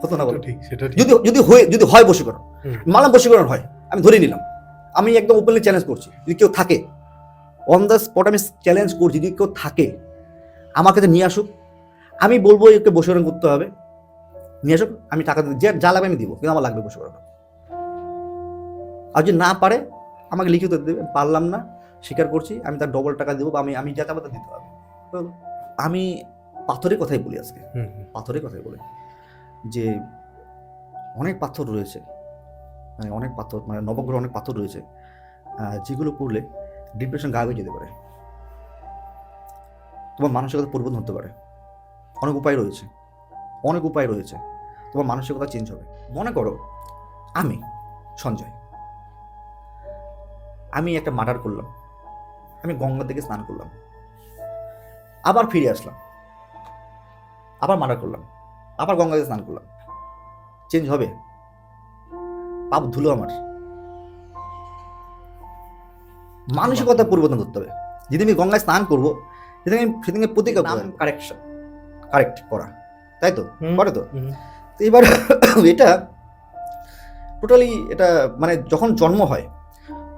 হতো না বলো? সেটা ঠিক। যদি হয় বশীকরণ, মানলাম বশীকরণ হয়, আমি ধরে নিলাম, আমি একদম ওপেনলি চ্যালেঞ্জ করছি, যদি কেউ থাকে অন দ্য স্পট, আমি চ্যালেঞ্জ করছি, যদি কেউ থাকে আমার কাছে নিয়ে আসুক, আমি বলবো একে বশীকরণ করতে হবে, নিয়ে আসুক, আমি টাকা যা লাগবে আমি দিব, কিন্তু আমার লাগবে বশীকরণ। আর যদি না পারে আমাকে লিখিত দেবে, পারলাম না, স্বীকার করছি, আমি তার ডবল টাকা দেবো, বা আমি যা চাবো তা দিতে হবে। তো আমি পাথরের কথাই বলি আজকে, পাথরের কথাই বলি যে অনেক পাথর রয়েছে, মানে অনেক পাথর, মানে নবগ্রহ অনেক পাথর রয়েছে যেগুলো পড়লে ডিপ্রেশন গায়েব হয়ে যেতে পারে, তোমার মানসিকতা পরিবর্তন হতে পারে। অনেক উপায় রয়েছে, অনেক উপায় রয়েছে, তোমার মানসিকতা চেঞ্জ হবে। মনে করো আমি সঞ্জয়, আমি একটা মার্ডার করলাম, আমি গঙ্গা থেকে স্নান করলাম, আবার ফিরে আসলাম, আবার মার্ডার করলাম, আবার গঙ্গা থেকে স্নান করলাম, চেঞ্জ হবে? পাপ ধুলো আমার। মানসিকতা পরিবর্তন করতে হবে। যদি আমি গঙ্গায় স্নান করবো, সেদিকে প্রতিজ্ঞা কারেক্ট করা, তাই তো করে তো। এবার এটা টোটালি, এটা মানে যখন জন্ম হয়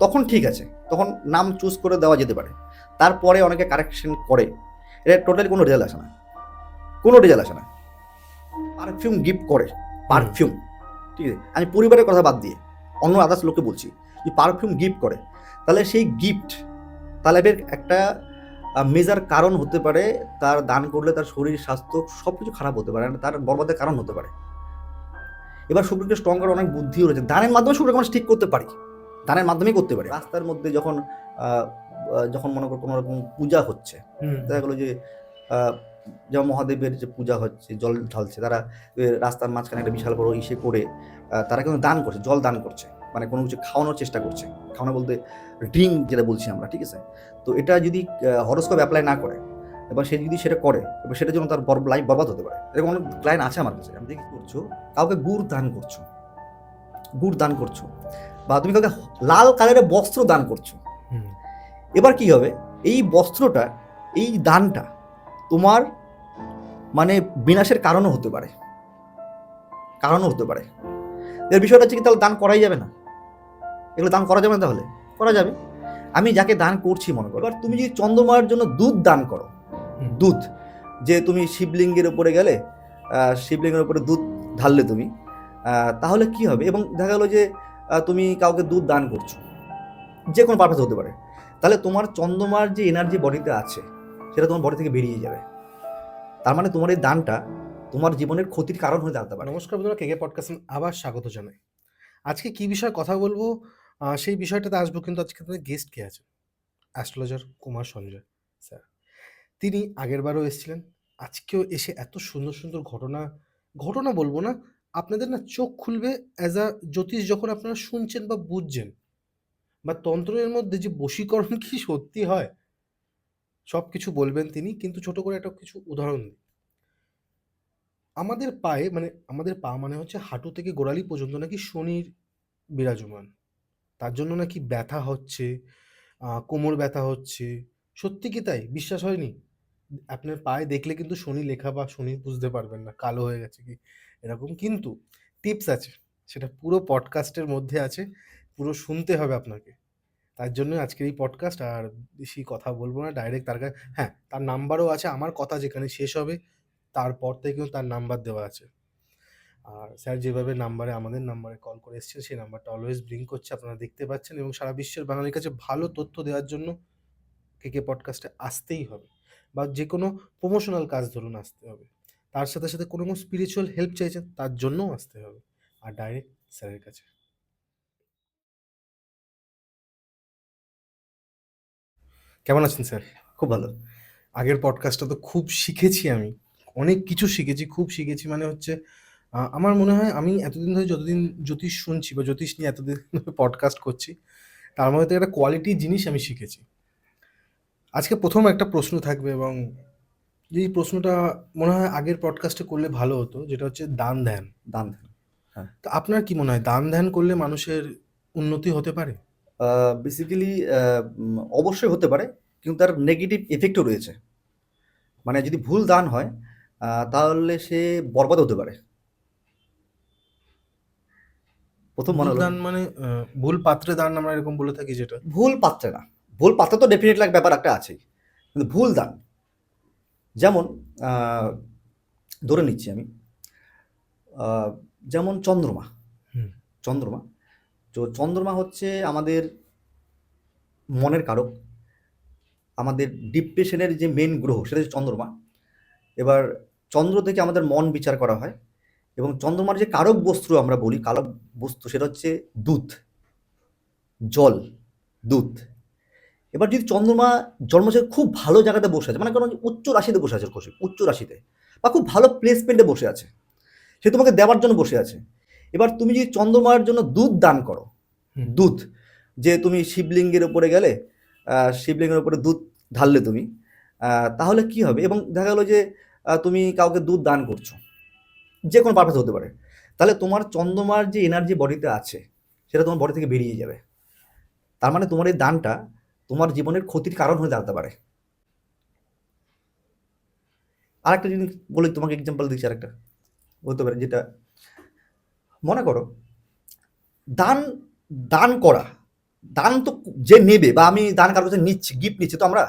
তখন ঠিক আছে, তখন নাম চুজ করে দেওয়া যেতে পারে, তারপরে অনেকে কারেকশন করে, এটা টোটালি কোনো রেজাল্ট আসে না, কোনো রেজাল্ট আসে না। পারফিউম গিফট করে, পারফিউম, ঠিক আছে, আমি পরিবারের কথা বাদ দিয়ে অন্য আদার্স লোককে বলছি, যে পারফিউম গিফট করে, তাহলে সেই গিফট তাহলে একটা মেজার কারণ হতে পারে, তার দান করলে তার শরীর স্বাস্থ্য সব কিছু খারাপ হতে পারে, তার বরবাদের কারণ হতে পারে। এবার শুক্রকে স্ট্রং করার অনেক বুদ্ধিও রয়েছে, দানের মাধ্যমে শুক্রকে আমরা ঠিক করতে পারি, দানের মাধ্যমেই করতে পারি। রাস্তার মধ্যে যখন মনে করো কোনো রকম পূজা হচ্ছে, দেখা গেলো যে যেমন মহাদেবের যে পূজা হচ্ছে, জল ঢালছে, তারা রাস্তার মাঝখানে একটা বিশাল বড় ইসে করে তারা কিন্তু দান করছে, জল দান করছে, মানে কোনো কিছু খাওয়ানোর চেষ্টা করছে, খাওয়ানো বলতে ড্রিঙ্ক যেটা বলছি আমরা, ঠিক আছে। তো এটা যদি হরোস্কোপ অ্যাপ্লাই না করে, এবার সে যদি সেটা করে, এবার সেটার জন্য তার লাইফ বরবাদ হতে পারে। এরকম অনেক ক্লায়েন্ট আছে আমার কাছে। আমি দেখি করছো, কাউকে গুড় দান করছো, বা তুমি কাউকে লাল কালারের বস্ত্র দান করছো, এবার কি হবে, এই বস্ত্রটা, এই দানটা তোমার মানে বিনাশের কারণও হতে পারে, এর বিষয়টা হচ্ছে কি, তাহলে দান করাই যাবে না? এগুলো দান করা যাবে না? তাহলে করা যাবে। আমি যাকে দান করছি মনে করো, এবার তুমি যদি চন্দ্রমার জন্য দুধ দান করো, দুধ, যে তুমি শিবলিঙ্গের উপরে গেলে, শিবলিঙ্গের উপরে দুধ ঢাললে তুমি, তাহলে কি হবে, এবং দেখা গেলো যে তুমি কাউকে দুধ দান করছো, যে কোনো পারপাস হতে পারে, তাহলে তোমার চন্দ্রমার যে এনার্জি বডিতে আছে সেটা তোমার বডি থেকে বেরিয়ে যাবে। তার মানে তোমার এই দানটা তোমার জীবনের ক্ষতির কারণ হয়ে দাঁড়াতে পারে। নমস্কার বন্ধুরা, কেকে পডকাস্ট আবার স্বাগত জানাই। আজকে কি বিষয়ে কথা বলবো সেই বিষয়টাতে আসবো, কিন্তু আজকে তাদের গেস্ট কে আছে, অ্যাস্ট্রোলজার কুমার সঞ্জয় স্যার। তিনি আগেরবারও এসেছিলেন, আজকেও এসে এত সুন্দর সুন্দর ঘটনা বলবো না, আপনাদের না চোখ খুলবে। অ্যাজ আ জ্যোতিষ যখন আপনারা শুনছেন বা বুঝছেন, বা তন্ত্রের মধ্যে যে বশীকরণ কি সত্যি হয়, সব কিছু বলবেন তিনি। কিন্তু ছোট করে একটা কিছু উদাহরণ দিই। আমাদের পায়ে, মানে আমাদের পা মানে হচ্ছে হাঁটু থেকে গোড়ালি পর্যন্ত নাকি শনির বিরাজমান, তার জন্য নাকি ব্যথা হচ্ছে, কোমর ব্যথা হচ্ছে। সত্যি কি তাই? বিশ্বাস হয়নি? আপনার পায়ে দেখলে কিন্তু শনি লেখা বা শনি বুঝতে পারবেন না, কালো হয়ে গেছে কি এরকম। কিন্তু টিপস আছে, সেটা পুরো পডকাস্টের মধ্যে আছে, পুরো শুনতে হবে আপনাকে। তার জন্য আজকের এই পডকাস্ট। আর বেশি কথা বলবো না, ডাইরেক্ট তার কাছে, হ্যাঁ তার নাম্বারও আছে, আমার কথা যেখানে শেষ হবে তারপর থেকেও তার নাম্বার দেওয়া আছে। আর স্যার যেভাবে আমাদের নাম্বারে কল করে এসেছেন, সেই নাম্বারটা অলওয়েজ ব্লিঙ্ক করছে, আপনারা দেখতে পাচ্ছেন। এবং সারা বিশ্বের বাঙালির কাছে ভালো তথ্য দেওয়ার জন্য কেকে পডকাস্টে আসতেই হবে, বা যে কোনো প্রমোশনাল কাজ ধরুন আসতে হবে। তার সাথে সাথে কোনো স্পিরিচুয়াল হেল্প চাইছেন, তার জন্যও আসতে হবে, আর ডাইরেক্ট স্যারের কাছে। কেমন আছেন স্যার? খুব ভালো। আগের পডকাস্টটা তো খুব শিখেছি, আমি অনেক কিছু শিখেছি, খুব শিখেছি। মানে হচ্ছে আমার মনে হয় আমি এতদিন ধরে যতদিন জ্যোতিষ শুনছি বা জ্যোতিষ নিয়ে এতদিন ধরে পডকাস্ট করছি, তার মধ্যে থেকে একটা কোয়ালিটি জিনিস আমি শিখেছি। আজকে প্রথম একটা প্রশ্ন থাকবে, এবং এই প্রশ্নটা মনে হয় আগের পডকাস্টে করলে ভালো হতো, যেটা হচ্ছে দান ধ্যান। হ্যাঁ, তো আপনার কি মনে হয়, দান ধ্যান করলে মানুষের উন্নতি হতে পারে? বেসিক্যালি অবশ্যই হতে পারে, কিন্তু তার নেগেটিভ এফেক্টও রয়েছে। মানে যদি ভুল দান হয় তাহলে সে বরবাদ হতে পারে। প্রথম ভুল মনে হলো দান মানে ভুল পাত্রে দান আমরা এরকম বলে থাকি যেটা। ভুল পাত্রে না, ভুল পাত্রে তো ডেফিনেটলি এক ব্যাপার একটা আছেই, কিন্তু ভুল দান যেমন ধরে নিচ্ছি আমি, আহ, যেমন চন্দ্রমা। হুম, চন্দ্রমা, তো চন্দ্রমা হচ্ছে আমাদের মনের কারক, আমাদের ডিপ্রেশনের যে মেন গ্রহ সেটা হচ্ছে চন্দ্রমা। এবার চন্দ্র থেকে আমাদের মন বিচার করা হয়, এবং চন্দ্রমার যে কারক বস্তু আমরা বলি, কারক বস্তু সেটা হচ্ছে দুধ, জল, দুধ। এবার যদি চন্দ্রমা জন্মছে খুব ভালো জায়গাতে বসে আছে, মানে কোনো উচ্চ রাশিতে বসে আছে, খুশি উচ্চ রাশিতে বা খুব ভালো প্লেসমেন্টে বসে আছে, সে তোমাকে দেওয়ার জন্য বসে আছে। এবার তুমি যদি চন্দ্রমার জন্য দুধ দান করো, হুম। দুধ, যে তুমি শিবলিঙ্গের উপরে গেলে, শিবলিঙ্গের উপরে দুধ ঢাললে তুমি, তাহলে কি হবে, এবং দেখা গেলো যে তুমি কাউকে দুধ দান করছো, যে কোনো পারপাস হতে পারে, তাহলে তোমার চন্দ্রমার যে এনার্জি বডিতে আছে সেটা তোমার বডি থেকে বেরিয়ে যাবে। তার মানে তোমার এই দানটা তোমার জীবনের ক্ষতির কারণ হয়ে দাঁড়াতে পারে। আরেকটা জিনিস বলি তোমাকে, এক্সাম্পল দিচ্ছি আরেকটা, বলতে পারে যেটা, মনে করো দান, দান করা, দান তো যে নেবে, বা আমি দান কারোর কাছে নিচ্ছি, গিফট নিচ্ছি তো আমরা,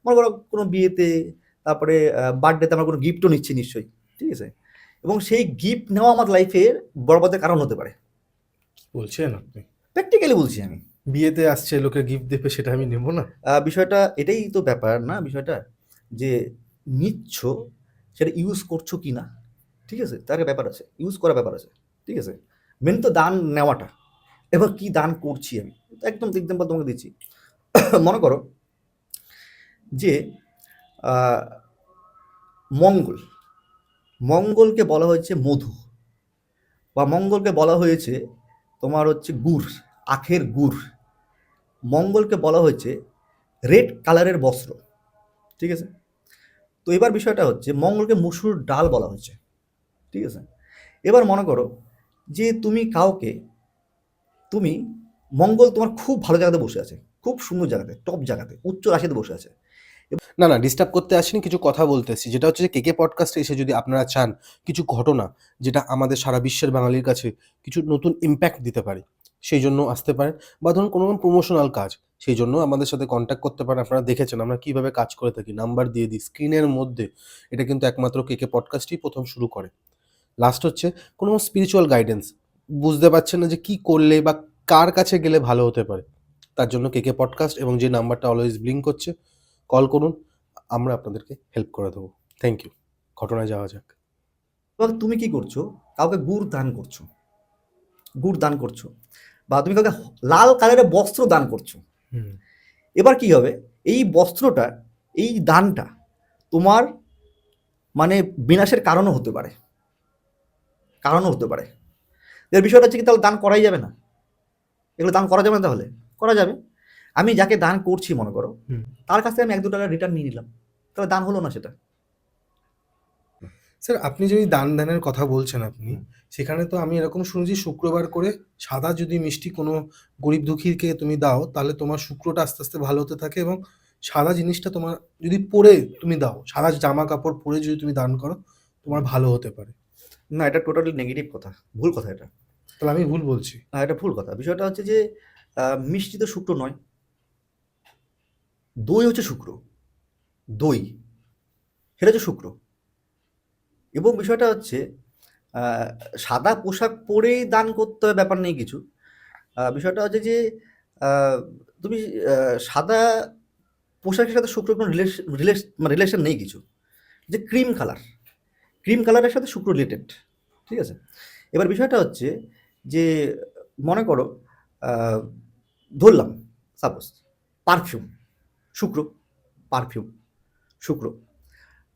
মনে করো কোনো বিয়েতে, তারপরে বার্থডেতে আমরা কোনো গিফটও নিচ্ছি নিশ্চয়ই, ঠিক আছে, এবং সেই গিফট নেওয়া আমার লাইফের বরবাদের কারণ হতে পারে। কি বলছেন আপনি? প্র্যাকটিক্যালি বলছি আমি। বিয়েতে আসছে লোকে গিফট দেবে, সেটা আমি নেব না? বিষয়টা এটাই তো ব্যাপার না, বিষয়টা যে নিচ্ছ সেটা ইউজ করছো কি না, ঠিক আছে, তার একটা ব্যাপার আছে, ইউজ করার ব্যাপার আছে, ঠিক আছে, মেন তো দান নেওয়াটা। এবার কি দান করছি আমি, একদম এক্সাম্পল তোমাকে দিচ্ছি। মনে করো যে আহ, মঙ্গল, মঙ্গলকে বলা হয়েছে মধু, বা মঙ্গলকে বলা হয়েছে তোমার হচ্ছে গুড়, আখের গুড়। মঙ্গলকে বলা হয়েছে রেড কালারের বস্ত্র, ঠিক আছে। তো এবার বিষয়টা হচ্ছে মঙ্গলকে মসুর ডাল বলা হয়েছে, ঠিক আছে। এবার মনে করো যে তুমি কাউকে, তুমি, মঙ্গল তোমার খুব ভালো জায়গাতে বসে আছে, খুব সুন্দর জায়গাতে, টপ জায়গাতে, উচ্চ রাশিতে বসে আছে। না, না, ডিস্টার্ব করতে আসিনি, কিছু কথা বলতেছি। যেটা হচ্ছে যে কেকে পডকাস্টে এসে যদি আপনারা চান কিছু ঘটনা যেটা আমাদের সারা বিশ্বের বাঙালির কাছে কিছু নতুন ইমপ্যাক্ট দিতে পারে, সেই জন্য আসতে পারেন। বা ধরুন কোনো রকম প্রমোশনাল কাজ, সেই জন্য আমাদের সাথে কন্ট্যাক্ট করতে পারেন। আপনারা দেখেছেন আমরা কীভাবে কাজ করে থাকি, নাম্বার দিয়ে দিই স্ক্রিনের মধ্যে। এটা কিন্তু একমাত্র কেকে পডকাস্টই প্রথম শুরু করে। লাস্ট হচ্ছে কোনো স্পিরিচুয়াল গাইডেন্স, বুঝতে পারছেন না যে কী করলে বা কার কাছে গেলে ভালো হতে পারে, তার জন্য কেকে পডকাস্ট এবং যে নাম্বারটা অলওয়েজ ব্লিঙ্ক করছে, কল করুন, আমরা আপনাদেরকে হেল্প করে দেবো। Thank you. ঘটনায় যাওয়া যাক। এবার তুমি কি করছো, কাউকে গুড় দান করছো, গুড় দান করছো, বা তুমি কাউকে লাল কালারের বস্ত্র দান করছো। হুম। এবার কি হবে, এই বস্ত্রটা, এই দানটা তোমার মানে বিনাশের কারণও হতে পারে, কারণও হতে পারে। এর বিষয়টা হচ্ছে কি, তাহলে দান করাই যাবে না, এগুলো দান করা যাবে না, তাহলে করা যাবে। আমি যাকে দান করছি মনে করো, হুম। তার কাছ থেকে আমি 1-2 টাকা রিটার্ন নিয়ে নিলাম, তাহলে দান হলো না সেটা। স্যার, আপনি যদি দানের কথা বলছেন আপনি, সেখানে তো আমি এরকম শুনেছি শুক্রবার করে সাদা যদি মিষ্টি কোনো গরিব দুঃখীকে তুমি দাও, তাহলে তোমার শুক্রটা আস্তে আস্তে ভালো হতে থাকে। এবং সাদা জিনিসটা তোমার যদি পরে তুমি দাও, সাদা জামা কাপড় পরে যদি তুমি দান করো, তোমার ভালো হতে পারে। না, এটা টোটালি নেগেটিভ কথা, ভুল কথা এটা। তাহলে আমি ভুল বলছি? এটা ভুল কথা। বিষয়টা হচ্ছে যে মিষ্টি তো শুক্র নয়, দই হচ্ছে শুক্র, দই সেটা হচ্ছে শুক্র। এবং বিষয়টা হচ্ছে আহ, সাদা পোশাক পরেই দান করতে হবে ব্যাপার নেই কিছু। বিষয়টা হচ্ছে যে আহ, তুমি সাদা পোশাকের সাথে শুক্র কোনো রিলেশন নেই কিছু। যে ক্রিম কালার, ক্রিম কালারের সাথে শুক্র রিলেটেড, ঠিক আছে। এবার বিষয়টা হচ্ছে যে মনে করো আহ, ধরলাম সাপোজ পারফিউম, শুক্র, পারফিউম, শুক্র।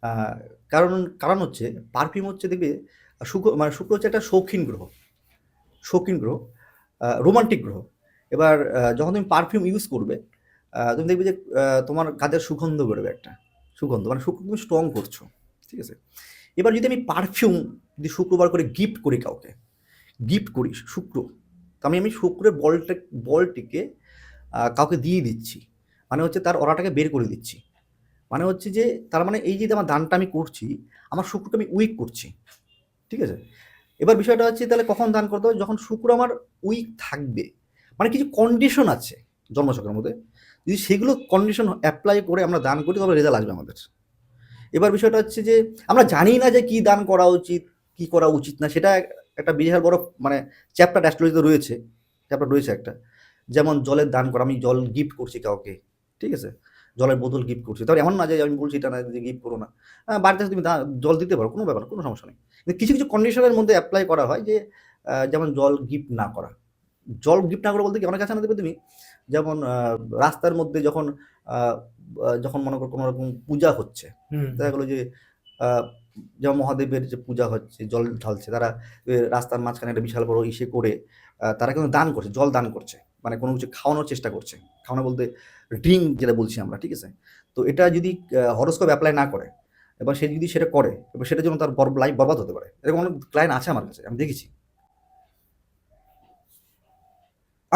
আহ, কারণ কারণ হচ্ছে পারফিউম হচ্ছে দেখবে, শুক্র মানে শুক্র হচ্ছে একটা শৌখিন গ্রহ, শৌখিন গ্রহ, রোমান্টিক গ্রহ। এবার যখন তুমি পারফিউম ইউজ করবে, তুমি দেখবে যে তোমার কাজের সুগন্ধ বেরোবে একটা, সুগন্ধ মানে শুক্র তুমি স্ট্রং করছো, ঠিক আছে। এবার যদি আমি পারফিউম যদি শুক্রবার করে গিফট করি কাউকে, গিফট করি শুক্র, তো আমি শুক্রের বলটিকে কাউকে দিয়ে দিচ্ছি, মানে হচ্ছে তার অরাটাকে বের করে দিচ্ছি। মানে হচ্ছে যে তার মানে এই যে আমার দানটা আমি করছি, আমার শুক্রকে আমি উইক করছি, ঠিক আছে। এবার বিষয়টা হচ্ছে তাহলে কখন দান করতে হবে, যখন শুক্র আমার উইক থাকবে, মানে কিছু কন্ডিশন আছে জন্মছকের মধ্যে, যদি সেগুলো কন্ডিশন অ্যাপ্লাই করে আমরা দান করি তবে রেজাল্ট আসবে আমাদের। এবার বিষয়টা হচ্ছে যে আমরা জানি না যে কি দান করা উচিত কি করা উচিত না, সেটা একটা বিশাল বড় মানে চ্যাপ্টার অ্যাস্ট্রোলজিতে রয়েছে, চ্যাপ্টার রয়েছে একটা, যেমন জলের দান করা, আমি জল গিফট করছি কাউকে, ঠিক আছে, জলের বোতল গিফট করছি, তাহলে এমন না যে আমি বলছি এটা না যে গিফট করো না, বাড়িতে তুমি জল দিতে পারো, কোনো ব্যাপার না, কোনো সমস্যা নেই, কিন্তু কিছু কিছু কন্ডিশনের মধ্যে অ্যাপ্লাই করা হয় যে যেমন জল গিফট না করা, জল গিফট না করে বলতে কি অনেক আছে না দেবে তুমি, যেমন রাস্তার মধ্যে যখন যখন মনে করো কোনো রকম পূজা হচ্ছে, দেখা গেলো যে যেমন মহাদেবের যে পূজা হচ্ছে জল ঢালছে, তারা রাস্তার মাঝখানে একটা বিশাল বড় ইসে করে তারা কিন্তু দান করছে, জল দান করছে, মানে কোনো কিছু খাওয়ানোর চেষ্টা করছে, খাওয়ানো বলতে ড্রিঙ্ক যেটা বলছি আমরা, ঠিক আছে, তো এটা যদি হরোস্কোপ অ্যাপ্লাই না করে এবার সে যদি সেটা করে এবার সেটার জন্য তার লাইফ বরবাদ হতে পারে, এরকম অনেক ক্লায়েন্ট আছে আমার কাছে, আমি দেখেছি।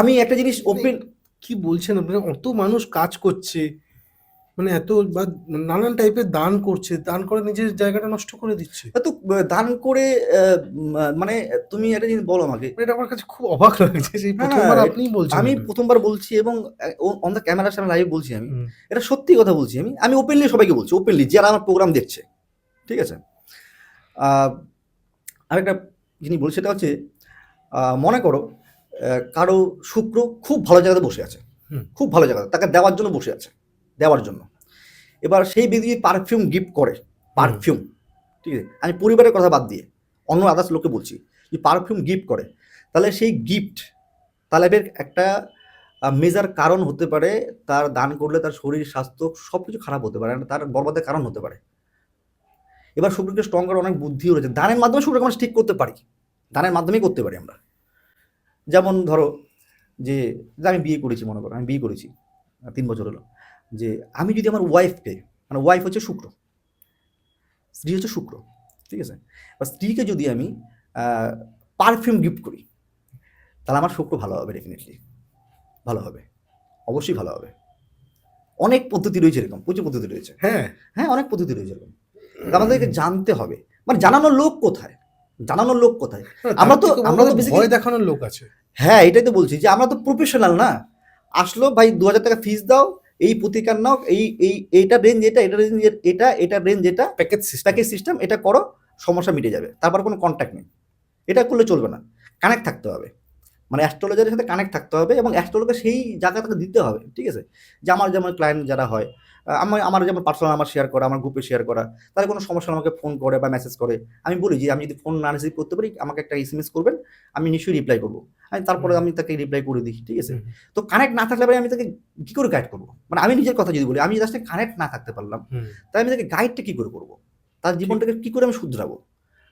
আমি একটা জিনিস ওপেন, কি বলছেন আপনারা, অত মানুষ কাজ করছে, মানে এত বা নানান টাইপের দান করছে, দান করে নিজের জায়গাটা নষ্ট করে দিচ্ছে। তো দান করে মানে তুমি একটা জিনিস বলো আমাকে, এটা আমার কাছে খুব অবাক লাগছে, সেই প্রথমবার আপনিই বলছেন। আমি এটা প্রথমবার বলছি এবং অন দ্য ক্যামেরার সামনে লাইভ বলছি, আমি হুম, এটা সত্যি কথা বলছি, আমি ওপেনলি সবাইকে বলছি, ওপেনলি যারা আমার প্রোগ্রাম দেখছে, ঠিক আছে। আরেকটা জিনিস বলছি, সেটা হচ্ছে মনে করো কারো শুক্র খুব ভালো জায়গাতে বসে আছে, হুম, খুব ভালো জায়গাতে তাকে দেওয়ার জন্য বসে আছে, দেওয়ার জন্য, এবার সেই ব্যক্তি যদি পারফিউম গিফট করে, পারফিউম, ঠিক আছে, আমি পরিবারের কথা বাদ দিয়ে অন্য আদার্স লোককে বলছি, যে পারফিউম গিফট করে, তাহলে সেই গিফট তাহলে এর একটা মেজার কারণ হতে পারে, তার দান করলে তার শরীর স্বাস্থ্য সব কিছু খারাপ হতে পারে, তার বরবাদের কারণ হতে পারে। এবার শুক্রকে স্ট্রং করার অনেক বুদ্ধিও রয়েছে, দানের মাধ্যমে শুক্রকে আমরা ঠিক করতে পারি, দানের মাধ্যমেই করতে পারি আমরা। যেমন ধরো যে আমি বিয়ে করেছি, মনে করো আমি বিয়ে করেছি 3 বছর হলো, যে আমি যদি আমার ওয়াইফকে, মানে ওয়াইফ হচ্ছে শুক্র, স্ত্রী হচ্ছে শুক্র, ঠিক আছে, বা স্ত্রীকে যদি আমি পারফিউম গিফট করি তাহলে আমার শুক্র ভালো হবে, ডেফিনেটলি ভালো হবে, অবশ্যই ভালো হবে। অনেক পদ্ধতি রয়েছে এরকম, প্রচুর পদ্ধতি রয়েছে, হ্যাঁ হ্যাঁ অনেক পদ্ধতি রয়েছে এরকম, আমাদেরকে জানতে হবে, মানে জানানোর লোক কোথায়, জানানোর লোক কোথায়, আমরা তো ভয় দেখানোর লোক আছে। হ্যাঁ এটাই তো বলছি যে আমরা তো প্রফেশনাল না, আসলো ভাই 2000 টাকা ফিস দাও, এই প্রতিকার নাও, এইটা রেঞ্জ, এটা রেঞ্জ, এটা রেঞ্জ, এটা প্যাকেজ সিস্টেম, এটা করো, সমস্যা মিটে যাবে, তারপর কোনো কন্ট্যাক্ট নেই, এটা করলে চলবে না, কানেক্ট থাকতে হবে, মানে অ্যাস্ট্রোলজারের সাথে কানেক্ট থাকতে হবে এবং অ্যাস্ট্রোলজারকে সেই জায়গাটাকে দিতে হবে, ঠিক আছে, যে আমার যেমন ক্লায়েন্ট যারা হয়, আমার যেমন পার্সোনাল আমার শেয়ার করা, আমার গ্রুপে শেয়ার করা, তাদের কোনো সমস্যা হলে আমাকে ফোন করে বা মেসেজ করে, আমি বলি যে আমি যদি ফোন না রিসিভ করতে পারি আমাকে একটা এসএমএস করবেন, আমি নিশ্চয়ই রিপ্লাই করবো, তারপরে আমি তাকে রিপ্লাই করে দিই, ঠিক আছে। তো কানেক্ট না থাকলে আমি তাকে কি করে গাইড করবো, মানে আমি নিজের কথা যদি বলি, আমি জাস্ট কানেক্ট না থাকতে পারলাম, তাই আমি তাকে গাইডটা কি করে করবো, তার জীবনটাকে কি করে আমি শুধরাবো,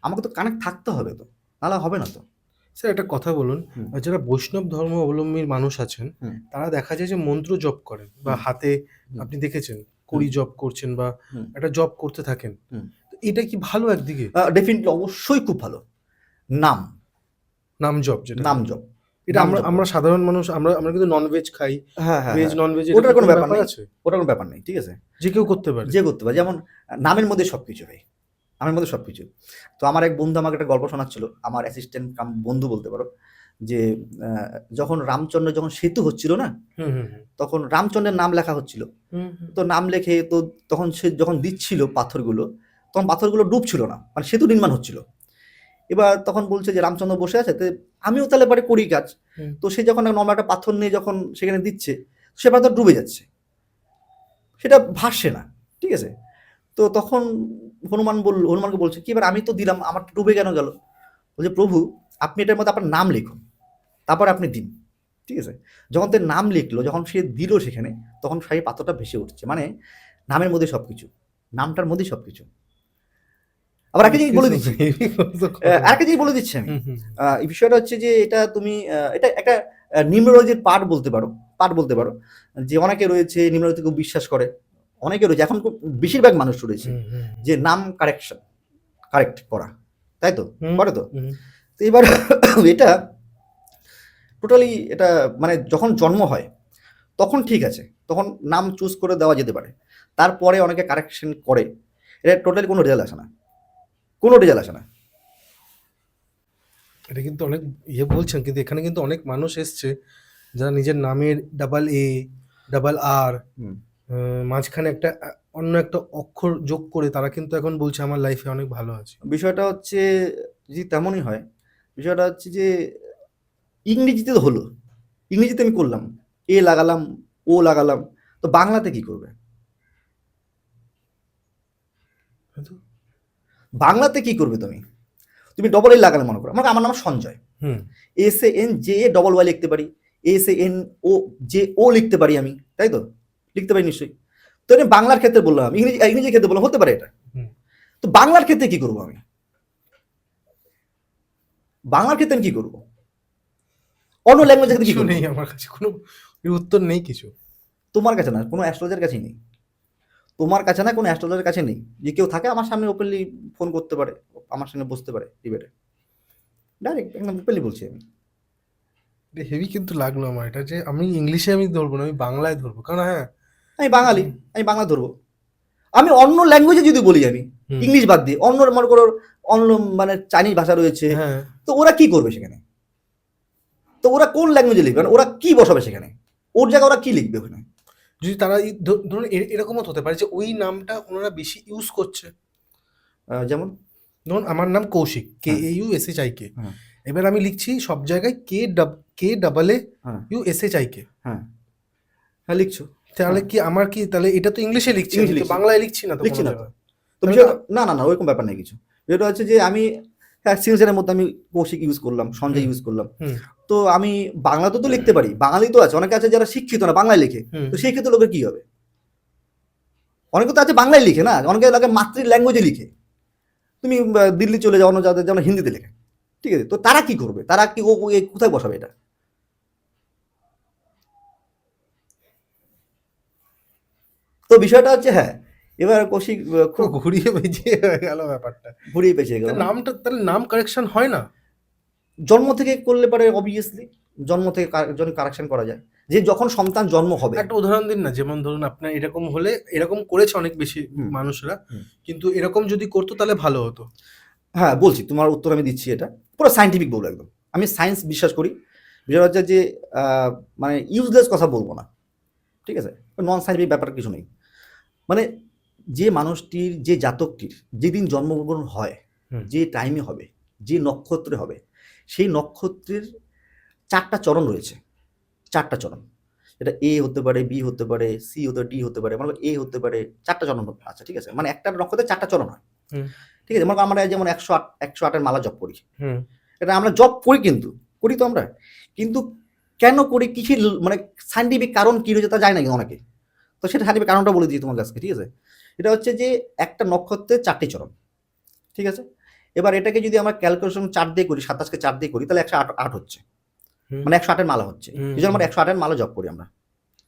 আমাকে তো কানেক্ট থাকতে হবে, তো নাহলে হবে না তো। স্যার একটা কথা বলুন, যারা বৈষ্ণব ধর্ম অবলম্বীর মানুষ আছেন তারা দেখা যায় যে মন্ত্র জপ করেন বা হাতে আপনি দেখেছেন কড়ি জপ করছেন বা একটা জপ করতে থাকেন, এটা কি ভালো একদিকে? ডেফিনেটলি অবশ্যই খুব ভালো, নাম জপ, যেটা নাম জপ, এটা আমরা সাধারণ মানুষ, আমরা কিন্তু ননভেজ খাই, হ্যাঁ ভেজ ননভেজ, ওটার কোনো ব্যাপার আছে, ওটার কোনো ব্যাপার নেই, ঠিক আছে, যে কেউ করতে পারে, যেমন নামের মধ্যে সবকিছু ভাই, নামের মধ্যে সবকিছু। তো আমার এক বন্ধু আমাকে একটা গল্প শোনাচ্ছিল, আমার অ্যাসিস্ট্যান্ট কাম বন্ধু বলতে পারো, যে যখন রামচন্দ্র যখন সেতু হচ্ছিল না, তখন রামচন্দ্রের নাম লেখা হচ্ছিল, তো নাম লেখে তো তখন সে যখন দিচ্ছিল পাথরগুলো, তখন পাথরগুলো ডুবছিল না, মানে সেতু নির্মাণ হচ্ছিল। এবার তখন বলছে যে রামচন্দ্র বসে আছে, তো আমিও তাহলে পরে করি কাজ, তো সে যখন নর্মাল একটা পাথর নিয়ে যখন সেখানে দিচ্ছে, সে পাথর ডুবে যাচ্ছে, সেটা ভাসছে না, ঠিক আছে। তো তখন হনুমানকে বলছে কি, এবার আমি তো দিলাম, আমার ডুবে কেন গেল, বলছে প্রভু আপনি এটার মধ্যে আপনার নাম লিখুন, তারপর আপনি দিন, ঠিক আছে। যখন তার নাম লিখলো, যখন সে দিল সেখানে, তখন সেই পাথরটা ভেসে উঠছে, মানে নামের মধ্যে সবকিছু, নামটার মধ্যে সবকিছু। আবার একটা জিনিস বলে দিচ্ছি, আরেকটা জিনিস বলে দিচ্ছি আমি, এই বিষয়টা হচ্ছে যে এটা তুমি এটা একটা নিউমেরোলজির পার্ট বলতে পারো, যে অনেকে রয়েছে নিউমেরোলজি খুব বিশ্বাস করে, অনেকে রয়েছে, এখন খুব বেশিরভাগ মানুষ রয়েছে যে নাম কারেক্ট করা, তাই তো করে তো এবার এটা টোটালি এটা মানে যখন জন্ম হয় তখন ঠিক আছে, তখন নাম চুজ করে দেওয়া যেতে পারে, তারপরে অনেকে কারেকশন করে, এটা টোটালি কোনো রেজাল্ট আসে না, কোনো রেজাল্ট আসে না। এটা কিন্তু অনেক বলছেন, কিন্তু এখানে কিন্তু অনেক মানুষ এসছে যারা নিজের নামের AA, মাঝখানে একটা অন্য একটা অক্ষর যোগ করে তারা কিন্তু এখন বলছে আমার লাইফে অনেক ভালো আছে। বিষয়টা হচ্ছে যদি তেমনই হয়, বিষয়টা হচ্ছে যে ইংরেজিতে তো হলো, ইংরেজিতে আমি করলাম, এ লাগালাম, ও লাগালাম, তো বাংলাতে কি করবে? বাংলাতে কি করবে তুমি? তুমি ডবল এ লাগালে মনে করো, আমার নাম সঞ্জয়, SANJA লিখতে পারি, SANOJO লিখতে পারি আমি, তাই তো? লিখতে পারি নিশ্চয়ই। তো আমি বাংলার ক্ষেত্রে বললাম, ইংরেজির ক্ষেত্রে বললাম, হতে পারে এটা। তো বাংলার ক্ষেত্রে কি করবো আমি? বাংলার ক্ষেত্রে আমি কি করবো? অন্য ল্যাঙ্গুয়েজের ক্ষেত্রে কি কিছু করবো? নেই আমার কাছে, কোনো উত্তর নেই কিছু। তোমার কাছে না, কোনো অ্যাস্ট্রোলজার কাছেই নেই। তোমার কাছে না, কোনো অ্যাস্ট্রোলজারের কাছে নেই। যে কেউ থাকে আমার সামনে ওপেনলি ফোন করতে পারে, আমার সঙ্গে বসতে পারে ডিবেটে, ডাইরেক্ট একদম ওপেনলি বলছি আমি। হেভি কিন্তু লাগলো আমার এটা, যে আমি ইংলিশে আমি ধরবো না, আমি বাংলায় ধরবো, কারণ হ্যাঁ আমি বাঙালি, আমি বাংলা ধরবো। আমি অন্য ল্যাঙ্গুয়েজে যদি বলি, আমি ইংলিশ বাদ দিয়ে অন্য মনে করো অন্য মানে চাইনিজ ভাষা রয়েছে, হ্যাঁ তো ওরা কি করবে সেখানে? তো ওরা কোন ল্যাঙ্গুয়েজে লিখবে? ওরা কি বসাবে সেখানে? ওর জায়গায় ওরা কি লিখবে ওখানে? যদি তারা ধরুন এরকমও হতে পারে যে ওই নামটা ওনারা বেশি ইউজ করছে। যেমন ধরুন আমার নাম কৌশিক, হ্যাঁ, KAUSHIK, হ্যাঁ, এবার আমি লিখছি সব জায়গায় KAAUSHIK, হ্যাঁ, হ্যাঁ, হ্যাঁ, লিখছো। তাহলে হ্যাঁ, কি আমার কি তাহলে এটা তো ইংলিশে লিখছি, ইংলিশ আমি তো লিখছি, বাংলায় লিখছি না তো লিখছি কোনো না তো। জায়গায়। তো তাহলে বিষয়টা না, না, না, ওরকম ব্যাপার নেই কিছু। যেটা হচ্ছে যে আমি সিনসের মধ্যে আমি কৌশিক ইউজ করলাম, সঞ্জয় ইউজ করলাম, তো আমি বাংলাতে তো লিখতে পারি, বাঙালি তো আছে, অনেকে আছে যারা শিক্ষিত না, বাংলায় লিখে, তো সেই ক্ষেত্রে লোকের কি হবে? অনেকে তো আছে বাংলায় লিখে না, অনেকে লাগে মাতৃ ল্যাঙ্গুয়েজে লিখে। তুমি দিল্লি চলে যাও, অন্য যাদের যেমন হিন্দিতে লেখে, ঠিক আছে, তো তারা কি করবে? তারা কি কোথায় বসাবে এটা? তো বিষয়টা হচ্ছে, হ্যাঁ, এবার কৌশিক খুব ঘুরিয়ে পেঁচিয়ে হয়ে গেল ব্যাপারটা। ঘুরিয়ে পেঁচিয়ে গেল। নামটা তাহলে নাম কারেকশন হয় না? জন্ম থেকে করলে পারে, অবভিয়াসলি জন্ম থেকে কারেকশন করা যায়, যে যখন সন্তান জন্ম হবে। একটা উদাহরণ দিন না, যেমন ধরুন আপনার এরকম হলে, এরকম করেছে অনেক বেশি মানুষরা, কিন্তু এরকম যদি করতো তাহলে ভালো হতো। হ্যাঁ, বলছি, তোমার উত্তর আমি দিচ্ছি, এটা পুরো সায়েন্টিফিক বলবো একদম। আমি সায়েন্স বিশ্বাস করি। বিষয় হচ্ছে যে মানে ইউজলেস কথা বলবো না, ঠিক আছে? নন সায়েন্টিফিক ব্যাপার কিছু নেই। মানে যে মানুষটির, যে জাতকটির যেদিন জন্মগ্রহণ হয়, যে টাইমে হবে, যে নক্ষত্রে হবে, সেই নক্ষত্রের 4টা চরণ রয়েছে, 4টা চরণ। এটা A হতে পারে, B হতে পারে, C হতে পারে, D হতে পারে, মানে A হতে পারে, 4টা চরণ আছে, ঠিক আছে? মানে একটা নক্ষত্রে 4টা চরণ হয়, ঠিক আছে? মানে আমরা যেমন 108 মালা জপ করি, এটা আমরা জপ করি, কিন্তু করি তো আমরা, কিন্তু কেন করি, কিসের মানে সায়েন্টিফিক কারণ কি রয়েছে তা যায় না অনেকে। তো সেটা সায়েন্টিফিক কারণটা বলে দিই তোমার কাছে, ঠিক আছে? এটা হচ্ছে যে একটা নক্ষত্রে 4টি চরণ, ঠিক আছে? এবার এটাকে যদি আমরা ক্যালকুলেশন 4 দিয়ে করি, 27কে 4 দিয়ে করি, তাহলে 108 হচ্ছে, মানে 108 মালা হচ্ছে। এই জন্য আমরা 108 মালা জপ করি আমরা,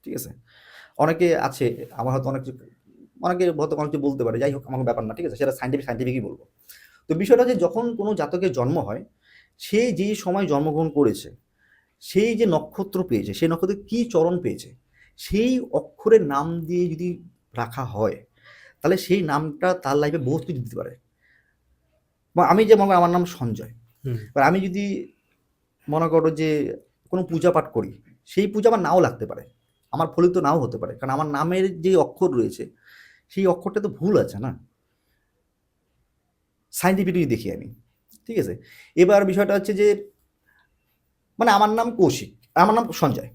ঠিক আছে? অনেকে আছে, আমার হয়তো অনেকে হয়তো অনেকে বলতে পারে, যাই হোক আমার ব্যাপার না, ঠিক আছে? সেটা সায়েন্টিফিকই বলবো। তো বিষয়টা হচ্ছে, যখন কোনো জাতকের জন্ম হয়, সে যে সময় জন্মগ্রহণ করেছে, সেই যে নক্ষত্র পেয়েছে, সেই নক্ষত্রে কি চরণ পেয়েছে, সেই অক্ষরের নাম দিয়ে যদি রাখা হয়, তাহলে সেই নামটা তার লাইফে বহুত কিছু দিতে পারে। আমি যে মনে করি আমার নাম সঞ্জয়, এবার আমি যদি মনে করো যে কোনো পূজা পাঠ করি, সেই পূজা আমার নাও লাগতে পারে, আমার ফলিত নাও হতে পারে, কারণ আমার নামের যে অক্ষর রয়েছে, সেই অক্ষরটা তো ভুল আছে না, সাইন্টিফিকলি দেখি আমি, ঠিক আছে? এবার বিষয়টা হচ্ছে যে মানে আমার নাম কৌশিক, আমার নাম সঞ্জয়,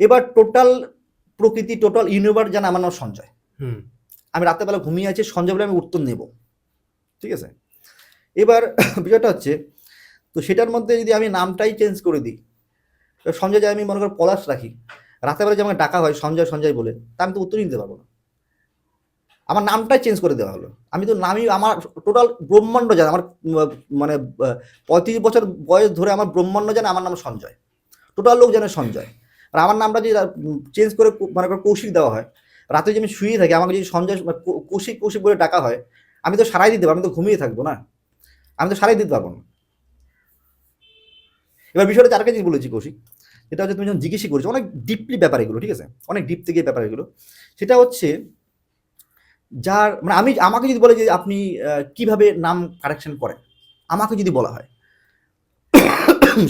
এবার টোটাল প্রকৃতি, টোটাল ইউনিভার্স জানে আমার নাম সঞ্জয়। আমি রাতেরবেলা ঘুমিয়ে আছি, সঞ্জয় বলে আমি উত্তর নেব, ঠিক আছে? এবার বিষয়টা হচ্ছে, তো সেটার মধ্যে যদি আমি নামটাই চেঞ্জ করে দিই, সঞ্জয় যায় আমি মনে করি পলাশ রাখি, রাতেরবেলা যে আমাকে ডাকা হয় সঞ্জয় সঞ্জয় বলে, তা আমি তো উত্তরই দিতে পারবো না। আমার নামটাই চেঞ্জ করে দেওয়া হলো, আমি তো নামই, আমার টোটাল ব্রহ্মাণ্ড জানে, আমার মানে 35 বছর বয়স ধরে আমার ব্রহ্মাণ্ড জানে আমার নাম সঞ্জয়, টোটাল লোক জানে সঞ্জয়। আর আমার নামটা যদি চেঞ্জ করে মনে করো কৌশিক দেওয়া হয়, রাতে যদি আমি শুয়ে থাকি, আমাকে যদি সঞ্জয় কৌশিক কৌশিক বলে ডাকা হয়, আমি তো সারাই দিতে পারবো, আমি তো ঘুমিয়ে থাকবো না, আমি তো সারাই দিতে পারবো না। এবার বিষয়টা যার কাছে বলেছি কৌশিক, সেটা হচ্ছে তুমি যখন জিজ্ঞেসই করেছো, অনেক ডিপলি ব্যাপার এগুলো, ঠিক আছে? অনেক ডিপ থেকে ব্যাপার এগুলো। সেটা হচ্ছে যার মানে আমাকে যদি বলে যে আপনি কিভাবে নাম কারেকশন করেন, আমাকে যদি বলা হয়,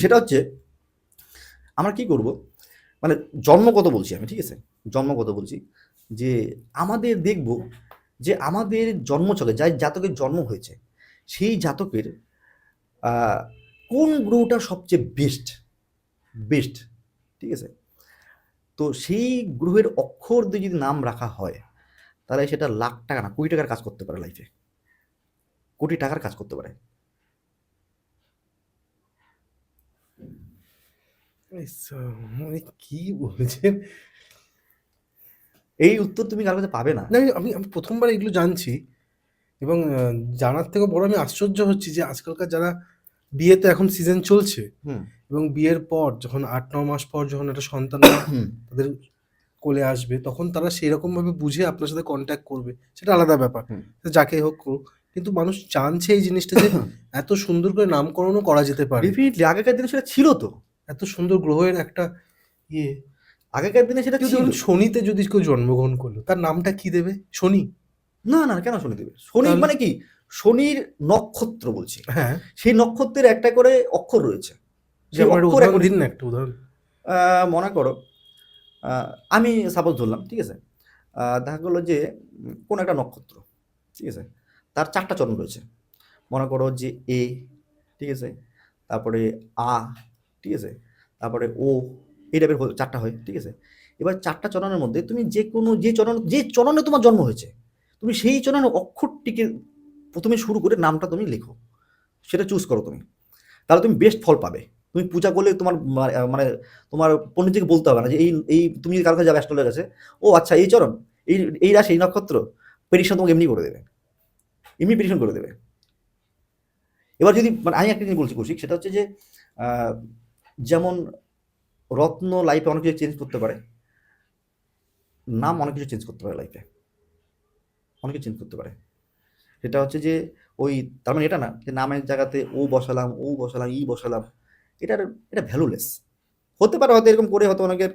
সেটা হচ্ছে আমরা কি করব, মানে জন্মগত বলছি আমি, ঠিক আছে, জন্মগত বলছি যে আমাদের দেখব যে আমাদের জন্মছকে যাই জাতকের জন্ম হয়েছে সেই জাতকের কোন গ্রহটা সবচেয়ে বেস্ট বেস্ট, ঠিক আছে। তো সেই গ্রহের অক্ষর দিয়ে যদি নাম রাখা হয় তাহলে সেটা লাখ টাকা না কোটি টাকার কাজ করতে পারে, লাইফে কোটি টাকার কাজ করতে পারে। মানে কি বলছেন? এই উত্তর তুমি কার কাছে পাবে না। না, আমি আমি প্রথমবার এগুলো জানছি, এবং জানার থেকেও বড় আমি আশ্চর্য হচ্ছি যে আজকালকার যারা বিয়ে, তো এখন সিজন চলছে, হুম এবং বিয়ের পর যখন 8-9 মাস পর যখন একটা সন্তান তাদের কোলে আসবে, তখন তারা সেরকম ভাবে বুঝে আপনার সাথে কন্ট্যাক্ট করবে, সেটা আলাদা ব্যাপার, হুম। যাকে হোক করুক। কিন্তু মানুষ জানছে এই জিনিসটা যে এত সুন্দর করে নামকরণও করা যেতে পারে, ডেফিনেটলি আগেকার দিনে সেটা ছিল তো, এত সুন্দর গ্রহের একটা ইয়ে। আগেকার দিনে সেটা কেউ ছিল। ধরুন শনিতে যদি কেউ জন্মগ্রহণ করলো, তার নামটা কি দেবে? শনি? না না, কেন শনি দেবে? শনি তাহলে? মানে কি, শনির নক্ষত্র বলছি, হ্যাঁ, সেই নক্ষত্রের একটা করে অক্ষর রয়েছে, সেই যেমন একটা অক্ষর উদাহরণ এখন দিন না, একটা উদাহরণ। মনে করো আমি সাপোজ ধরলাম, ঠিক আছে, দেখা গেলো যে কোন একটা নক্ষত্র, ঠিক আছে, তার 4টা চরণ রয়েছে। মনে করো যে এ, ঠিক আছে, তারপরে আ, ঠিক আছে, তারপরে ও, এই টাইপের 4টা হয়, ঠিক আছে। এবার 4টা চরণের মধ্যে তুমি যে কোনো যে চরণে তোমার জন্ম হয়েছে তুমি সেই চরণের অক্ষরটিকে প্রথমে শুরু করে নামটা তুমি লেখো, সেটা চুজ করো তুমি, তাহলে তুমি বেস্ট ফল পাবে। তুমি পূজা করলে তোমার মানে তোমার পণ্ডিতজিকে বলতে হবে না যে এই তুমি যদি কারো কাছে যাবে অ্যাস্ট্রোলজার কাছে, ও আচ্ছা এই চরণ, এই রাশি, এই নক্ষত্র, প্রেডিকশন তোমাকে এমনি করে দেবে, এমনি প্রেডিকশন করে দেবে। এবার যদি মানে আমি একটা জিনিস বলছি কৌশিক, সেটা হচ্ছে যে যেমন রত্ন লাইফে অনেক কিছু চেঞ্জ করতে পারে, নাম অনেক কিছু চেঞ্জ করতে পারে লাইফে, অনেক কিছু চেঞ্জ করতে পারে। সেটা হচ্ছে যে ওই, তার মানে এটা না যে নামের জায়গাতে ও বসালাম, ও বসালাম, ই বসালাম, এটার এটা ভ্যালুলেস। হতে পারে হয়তো এরকম করে, হয়তো অনেকের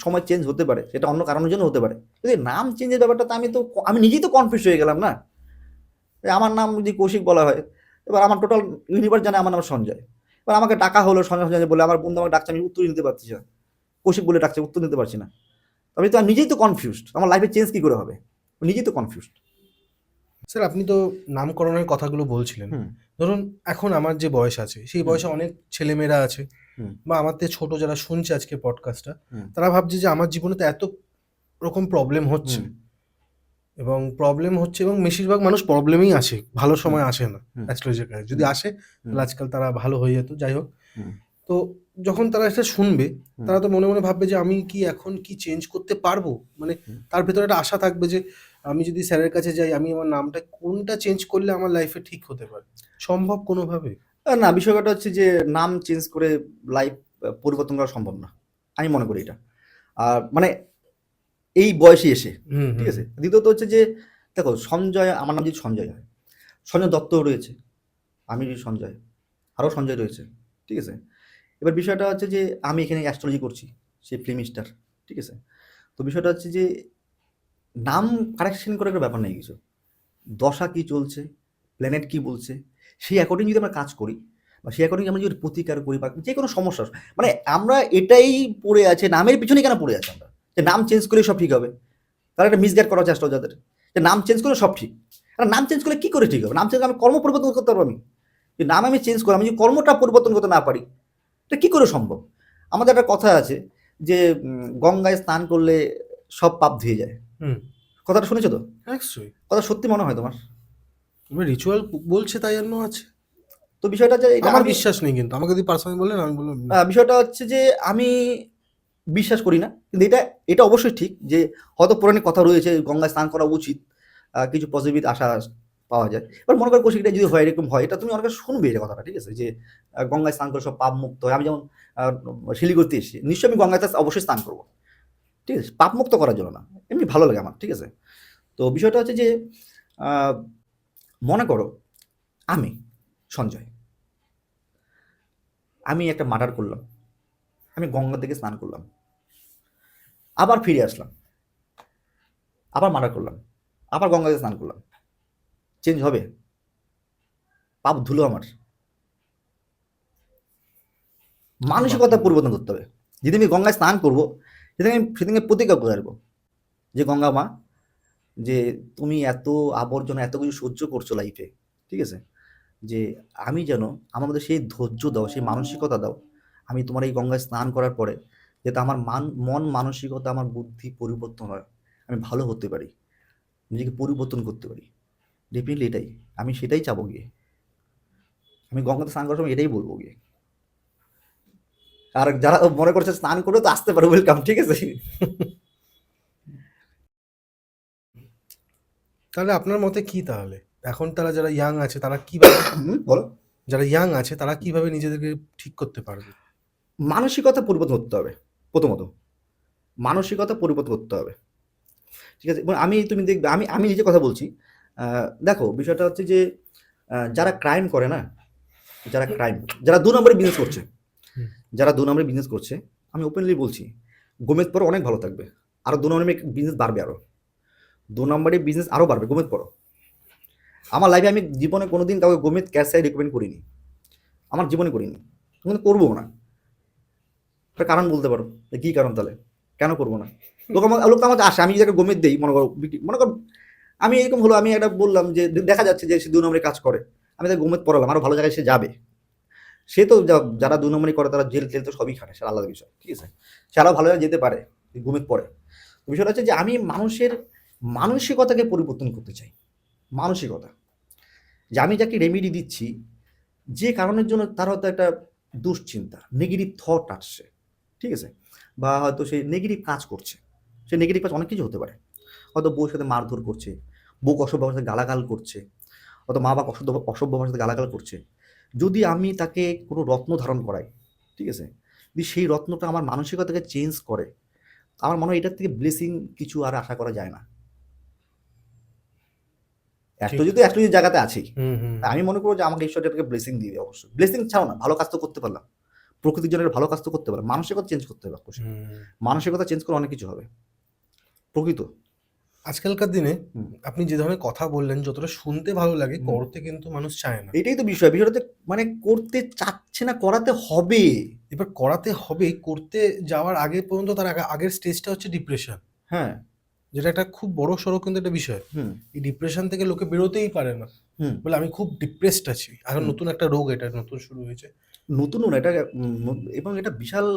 সময় চেঞ্জ হতে পারে, সেটা অন্য কারণের জন্য হতে পারে। যদি নাম চেঞ্জের ব্যাপারটা, তো আমি নিজেই তো কনফিউজ হয়ে গেলাম না। আমার নাম যদি কৌশিক বলা হয়, এবার আমার টোটাল ইউনিভার্স জানে আমার নাম সঞ্জয়, এবার আমাকে ডাকা হলো সঞ্জয় সঞ্জয় বলে, আমার বন্ধু আমাকে ডাকছে, আমি উত্তর নিতে পারছি না, কৌশিক বলে ডাকছে, উত্তর নিতে পারছি না, আমি তো নিজেই তো কনফিউজড, আমার লাইফে চেঞ্জ কি করে হবে, নিজেই তো কনফিউজড। স্যার, আপনি তো নামকরণের কথাগুলো বলছিলেন। হুম ধরুন এখন আমার যে বয়স আছে, সেই বয়সে অনেক ছেলেমেয়েরা আছে, হুম বা আমার থেকে ছোট যারা শুনছে আজকে পডকাস্টটা, হুম তারা ভাবছে যে আমার জীবনে তো এত রকম প্রবলেম হচ্ছে, হুম এবং বেশিরভাগ মানুষ প্রবলেমেই আসে, ভালো হুম সময় আসে না হুম অ্যাস্ট্রোলজার কাছে। যদি হুম আসে হুম তাহলে আজকাল তারা ভালো হয়ে যেত, যাই হোক। হুম তো যখন তারা এটা শুনবে, হুম তারা তো মনে মনে ভাববে যে আমি কি এখন কি চেঞ্জ করতে পারবো, মানে হুম। তার ভেতরে একটা আশা থাকবে যে আমি যদি স্যারের কাছে যাই, আমি আমার নামটা কোনটা চেঞ্জ করলে আমার লাইফে ঠিক হতে পারে, সম্ভব কোনোভাবে? না, বিষয়টা হচ্ছে যে নাম চেঞ্জ করে লাইফ পরিবর্তন করা সম্ভব না, আমি মনে করি এটা। আর মানে এই বয়সে এসে, হুম, ঠিক হুম, আছে। হুম। দ্বিতীয়ত হচ্ছে যে দেখো সঞ্জয়, আমার নাম যদি সঞ্জয় হয়, সঞ্জয় দত্ত রয়েছে, আমি সঞ্জয়, আরও সঞ্জয় রয়েছে, ঠিক আছে। এবার বিষয়টা হচ্ছে যে আমি এখানে অ্যাস্ট্রোলজি করছি, সে ফিল্ম স্টার, ঠিক আছে। তো বিষয়টা হচ্ছে যে নাম কারেকশন করে একটা ব্যাপার নেই কিছু, দশা কি চলছে, প্ল্যানেট কি বলছে, সেই অ্যাকর্ডিং যদি আমরা কাজ করি, বা সেই অ্যাকর্ডিং আমরা যদি প্রতিকার করি, বা যে কোনো সমস্যা, মানে আমরা এটাই পড়ে আছে, নামের পিছনে কেন পড়ে আছে আমরা, যে নাম চেঞ্জ করলে সব ঠিক হবে। তারা একটা মিসগাইড করার চেষ্টা যাদের, যে নাম চেঞ্জ করলে সব ঠিক। আর নাম চেঞ্জ করলে কি করে ঠিক হবে? নাম চেঞ্জ আমি কর্ম পরিবর্তন করতে পারবো, আমি যে নাম আমি চেঞ্জ করি, আমি যদি কর্মটা পরিবর্তন করতে না পারি, এটা কি করে সম্ভব? আমাদের একটা কথা আছে যে গঙ্গায় স্নান করলে সব পাপ ধুয়ে যায়, হুম, কথাটা শুনেছো তো? নিশ্চয়ই। কথা সত্যি মনে হয় তোমার? এবার রিচুয়াল বলছে তাই জন্য আছে। তো বিষয়টা যে এটা আমার আমি বিশ্বাস নেই, কিন্তু আমাকে যদি পার্সোনালি বললেন, আমি বললাম না। বিষয়টা হচ্ছে যে আমি বিশ্বাস করি না, কিন্তু এটা এটা অবশ্যই ঠিক যে হয়তো পৌরাণিক কথা রয়েছে গঙ্গায় স্নান করা উচিত, কিছু পজিটিভ আশা পাওয়া যায়। এবার মনে করো কৌশিক, এটা যদি হয়, এরকম হয়, এটা তুমি অনেক শুনবে এটা কথাটা, ঠিক আছে, যে গঙ্গায় স্নান করে সব পাপ মুক্ত হয়। আমি যেমন শিলিগুড়িতে এসেছি, নিশ্চয়ই আমি গঙ্গাতে অবশ্যই স্নান করবো, ঠিক আছে, পাপ মুক্ত করার জন্য না, এমনি ভালো লাগে আমার, ঠিক আছে। তো বিষয়টা হচ্ছে যে আহ, মনে করো আমি সঞ্জয়, আমি একটা মার্ডার করলাম, আমি গঙ্গা থেকে স্নান করলাম, আবার ফিরে আসলাম, আবার মার্ডার করলাম, আবার গঙ্গাতে স্নান করলাম, চেঞ্জ হবে? পাপ ধুলো আমার? মানসিকতা পরিবর্তন করতে হবে। যেদিন আমি গঙ্গায় স্নান করবো সেদিন প্রতিজ্ঞা করে আসবো যে গঙ্গা মা, যে তুমি এত আবর্জনা এত কিছু সহ্য করছো লাইফে, ঠিক আছে, যে আমি যেন আমার মধ্যে সেই ধৈর্য দাও, সেই মানসিকতা দাও, আমি তোমার এই গঙ্গায় স্নান করার পরে যাতে আমার মন মানসিকতা আমার বুদ্ধি পরিবর্তন হয়, আমি ভালো হতে পারি, নিজেকে পরিবর্তন করতে পারি। ডেফিনেটলি এটাই আমি সেটাই চাবো গিয়ে। আমি গঙ্গাতে স্নান করার সময় এটাই বলবো গিয়ে। আর যারা মনে করছে স্নান করে তো আসতে পারে, ওয়েলকাম, ঠিক আছে। তাহলে আপনার মতে কি তাহলে? এখন তারা যারা ইয়াং আছে তারা কিভাবে বলো। যারা ইয়াং আছে তারা কিভাবে নিজেদেরকে ঠিক করতে পারবে? মানসিকতা পরিবর্তন করতে হবে প্রথমত, মানসিকতা পরিবর্তন করতে হবে, ঠিক আছে। এবং তুমি দেখবে, আমি নিজে কথা বলছি। দেখো বিষয়টা হচ্ছে যে যারা ক্রাইম করে না, যারা 2 নম্বরে বিজনেস করছে, যারা 2 নম্বরে বিজনেস করছে, আমি ওপেনলি বলছি গোমেদ পড়ো, অনেক ভালো থাকবে। আরও 2 নম্বরে বিজনেস বাড়বে, আরও 2 নম্বরে বিজনেস আরও বাড়বে, গোমেদ পড়ো। আমার লাইফে আমি জীবনে কোনোদিন কাউকে গোমেদ ক্যাশ সাই রেকমেন্ড করিনি, আমার জীবনে করিনি, কিন্তু করবো না। একটা কারণ বলতে পারো, কী কারণ তাহলে কেন করবো না? লোক তো আমাকে আসে, আমি যাকে গোমেদ দিই, মনে করো আমি এরকম হলো, আমি একটা বললাম যে দেখা যাচ্ছে যে সে 2 নম্বরে কাজ করে, আমি তাকে গোমেদ পড়ালাম, আরও ভালো জায়গায় সে যাবে। সে তো যারা 2 নম্বরই করে তারা জেল টেল তো সবই খাটে, সেটা আলাদা বিষয়, ঠিক আছে। সে আরও ভালো জায়গায় যেতে পারে, গোমেদ পড়ে। বিষয়টা হচ্ছে যে আমি মানুষের মানসিকতাকে পরিবর্তন করতে চাই। মানসিকতা, যে আমি যাকে রেমেডি দিচ্ছি, যে কারণের জন্য তার হয়তো একটা দুশ্চিন্তা, নেগেটিভ থট আসছে, ঠিক আছে, বা হয়তো সে নেগেটিভ কাজ করছে। সে নেগেটিভ কাজ অনেক কিছু হতে পারে, হয়তো বউর সাথে মারধর করছে, বউ অসভ্য ভাষায় গালাগাল করছে, হয়তো মা বাবা অসভ্য ভাষাতে গালাগাল করছে। যদি আমি তাকে কোনো রত্ন ধারণ করাই, ঠিক আছে, যদি সেই রত্নটা আমার মানসিকতাকে চেঞ্জ করে, আমার মনে হয় এটার থেকে ব্লেসিং কিছু আর আশা করা যায় না। অ্যাস্ট্রোলজি জায়গাতে আছেই, আমি মনে করবো যে আমাকে ঈশ্বর এটাকে ব্লেসিং দিবে। অবশ্যই ব্লেসিং ছাড়াও না, ভালো কাজ তো করতে পারলাম, প্রকৃতির জন্য ভালো কাজ তো করতে পারলাম, মানসিকতা চেঞ্জ করতে হবে। মানসিকতা চেঞ্জ করে অনেক কিছু হবে, প্রকৃত। আজকালকার দিনে আপনি যে ধরনের কথা বললেন, যতটা শুনতে ভালো লাগে, করতে কিন্তু মানুষ চায় না। এটাই তো বিষয়টা মানে করতে চাচ্ছে না, করাতে হবে। এবার করাতে হবে, করতে যাওয়ার আগে পর্যন্ত তার আগের স্টেজটা হচ্ছে ডিপ্রেশন। হ্যাঁ, যেটা একটা খুব বড় সড়ো কিন্তু একটা বিষয়। এই ডিপ্রেশন থেকে লোকে বেরোতেই পারে না, বলে আমি খুব ডিপ্রেসড আছি। এখন নতুন একটা রোগ, এটা নতুন শুরু হয়েছে, নতুন এটা, এবং এটা বিশাল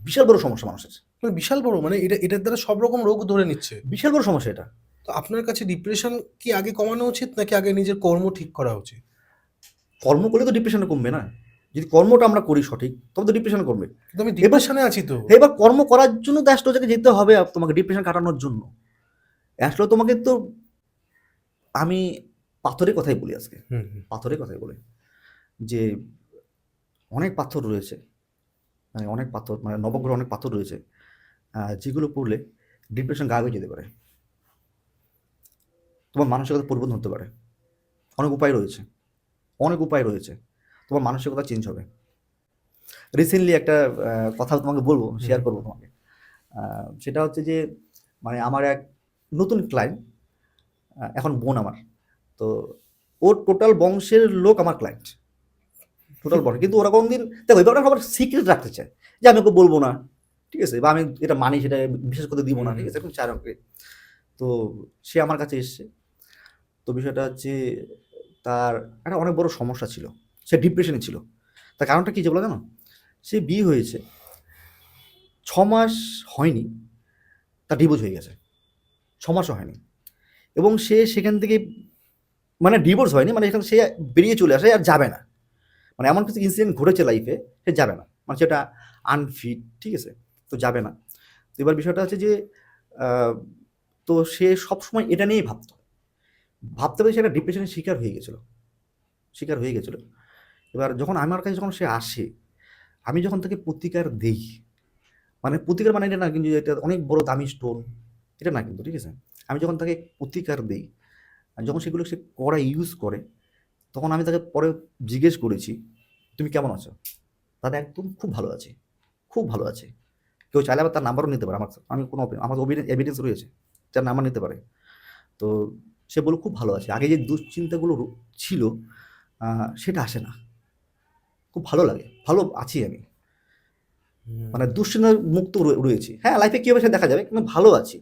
বিশাল বড় সমস্যা মানুষের, মানে বিশাল বড়, মানে এটার দ্বারা সব রকম রোগ ধরে নিচ্ছে, বিশাল বড় সমস্যা এটা। তো আপনার কাছে ডিপ্রেশন কি আগে কমানো উচিত নাকি আগে নিজের কর্ম ঠিক করা উচিত? কর্ম করলে তো ডিপ্রেশনে কমবে না, যদি কর্মটা আমরা করি সঠিক তবে তো ডিপ্রেশন কমবে। কিন্তু আমি ডিপ্রেশনে আছি তো। এবার কর্ম করার জন্য তো অ্যাস্ট্রোলজিকে যেতে হবে তোমাকে, ডিপ্রেশন কাটানোর জন্য। অ্যাস্ট্রো তোমাকে তো, আমি পাথরের কথাই বলি আজকে, পাথরের কথাই বলি যে অনেক পাথর রয়েছে, মানে অনেক পাথর, মানে নবগ্রহ অনেক পাথর রয়েছে, যেগুলো পড়লে ডিপ্রেশন গায়েব হয়ে যেতে পারে, তোমার মানসিকতা পরিবর্তন হতে পারে। অনেক উপায় রয়েছে, অনেক উপায় রয়েছে, তোমার মানসিকতা চেঞ্জ হবে। রিসেন্টলি একটা কথা তোমাকে বলবো, শেয়ার করবো তোমাকে। সেটা হচ্ছে যে মানে আমার এক নতুন ক্লায়েন্ট, এখন বোন আমার, তো ওর টোটাল বংশের লোক আমার ক্লায়েন্ট, টোটাল বংশ। কিন্তু ওরা কোনদিন দেখো এই ব্যাপারটা সবার সিক্রেট রাখতে চায়, যে আমি ওকে বলবো না, ঠিক আছে, বা আমি এটা মানি সেটা বিশেষ করে দিব না, ঠিক আছে, এরকম চায় ওকে। তো সে আমার কাছে এসছে, তো বিষয়টা হচ্ছে তার একটা অনেক বড় সমস্যা ছিল, সে ডিপ্রেশনে ছিল। তার কারণটা কী যে বলো জানো, সে বিয়ে হয়েছে 6 মাস হয়নি, তার ডিভোর্স হয়ে গেছে, 6 মাসও হয়নি, এবং সে সেখান থেকে, মানে ডিভোর্স হয়নি, মানে এখানে সে বেরিয়ে চলে আসে, আর যাবে না, মানে এমন কিছু ইনসিডেন্ট ঘটেছে লাইফে, সে যাবে না, মানে সেটা আনফিট, ঠিক আছে, তো যাবে না। তো এবার বিষয়টা হচ্ছে যে তো সে সবসময় এটা নিয়েই ভাবতে পারে, সে একটা ডিপ্রেশনের শিকার হয়ে গেছিলো। এবার যখন আমার কাছে যখন সে আসে, আমি যখন তাকে প্রতিকার দেই, মানে প্রতিকার মানে এটা না কিন্তু এটা অনেক বড় দামি স্টোন, এটা না কিন্তু, ঠিক আছে, আমি যখন তাকে প্রতিকার দিই, আর যখন সেগুলো সে ইউজ করে, তখন আমি তাকে পরে জিজ্ঞেস করেছি তুমি কেমন আছো, তাদের একদম খুব ভালো আছে, খুব ভালো আছে। কেউ চাইলে আবার তার নাম্বারও নিতে পারে, আমি কোনো আমার এভিডেন্স রয়েছে, যার নাম্বার নিতে পারে। তো সে বলল খুব ভালো আছে, আগে যে দুশ্চিন্তাগুলো ছিল সেটা আসে না, খুব ভালো লাগে, ভালো আছি আমি। মানে দুশ্চিন্তার মুক্ত রয়েছি। হ্যাঁ, লাইফে কী হবে সেটা দেখা যাবে, কিন্তু ভালো আছি।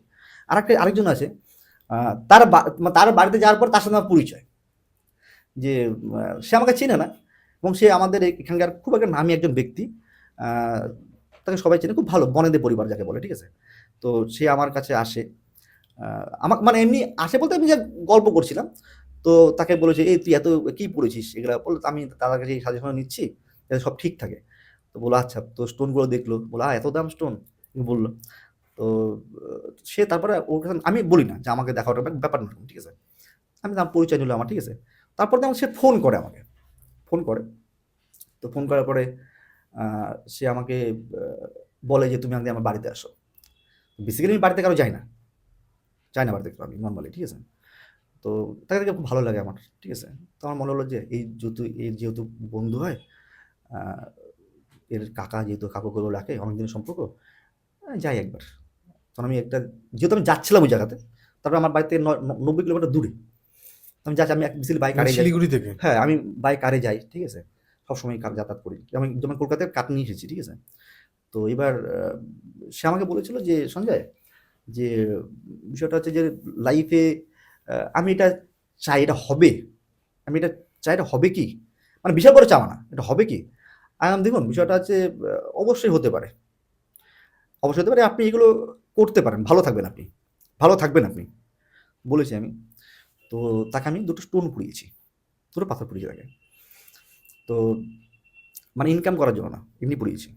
আরেকজন আছে, তার বাড়িতে যাওয়ার পর তার সাথে আমার পরিচয়, যে সে আমাকে চেনে না, এবং সে আমাদের এখানকার খুব একটা নামী একজন ব্যক্তি। তাকে সবাই চেনে, খুব ভালো, বনেদে পরিবার যাকে বলে, ঠিক আছে? তো সে আমার কাছে আসে, আমাকে মানে এমনি আসে বলতে আমি যা গল্প করছিলাম, তো তাকে বলেছে, এই তুই এত কি পড়েছিস এগুলা, বললো আমি তার কাছে সাজেশন নিচ্ছি যাতে সব ঠিক থাকে। তো বলো আচ্ছা, তো স্টোনগুলো দেখলো, বলো এত দাম স্টোন, বললো। তো সে তারপরে ওর কাছে আমি বলি না যে আমাকে দেখা ওটা ব্যাপার না, ঠিক আছে? আমি তার পরিচয় নিল আমার, ঠিক আছে? তারপর যেমন সে ফোন করে আমাকে, ফোন করে, তো ফোন করার পরে সে আমাকে বলে যে তুমি আমাদের আমার বাড়িতে আসো। বেসিক্যালি আমি বাড়িতে কারো যাই না, বাড়িতে আমি নর্মালি, ঠিক আছে? তো তাকে দেখে খুব ভালো লাগে আমার, ঠিক আছে? তো আমার মনে হলো যে যেহেতু বন্ধু হয়, এর কাকা যেহেতু কাকুগুলো রাখে অনেকদিনের সম্পর্ক, যাই একবার। তখন আমি যেহেতু আমি যাচ্ছিলাম ওই জায়গাতে, তারপরে আমার বাড়ি থেকে 90 কিলোমিটার দূরে, আমি যাচ্ছি, আমি বেসিক্যালি বাই কারে যাই। শিলিগুড়ি থেকে? হ্যাঁ, আমি বাই কারে যাই, ঠিক আছে? সবসময় যাতায়াত করি, আমি যেমন কলকাতায় কার নিয়ে এসেছি, ঠিক আছে? তো এবার সে আমাকে বলেছিল যে সঞ্জয়, যে বিষয়টা হচ্ছে যে লাইফে আমি এটা চাই, এটা হবে, আমি এটা চাই, এটা হবে কি, মানে বিশাল বড় চাওয়া না, এটা হবে কি? দেখুন বিষয়টা হচ্ছে অবশ্যই হতে পারে, অবশ্যই হতে পারে, আপনি এগুলো করতে পারেন, ভালো থাকবেন আপনি, বলেছি আমি। তো তাকে আমি দুটো স্টোন পুড়িয়েছি, দুটো পাথর পুড়িয়েছি তাকে। তো মানে ইনকাম করার জন্য না, এমনি পুড়িয়েছি।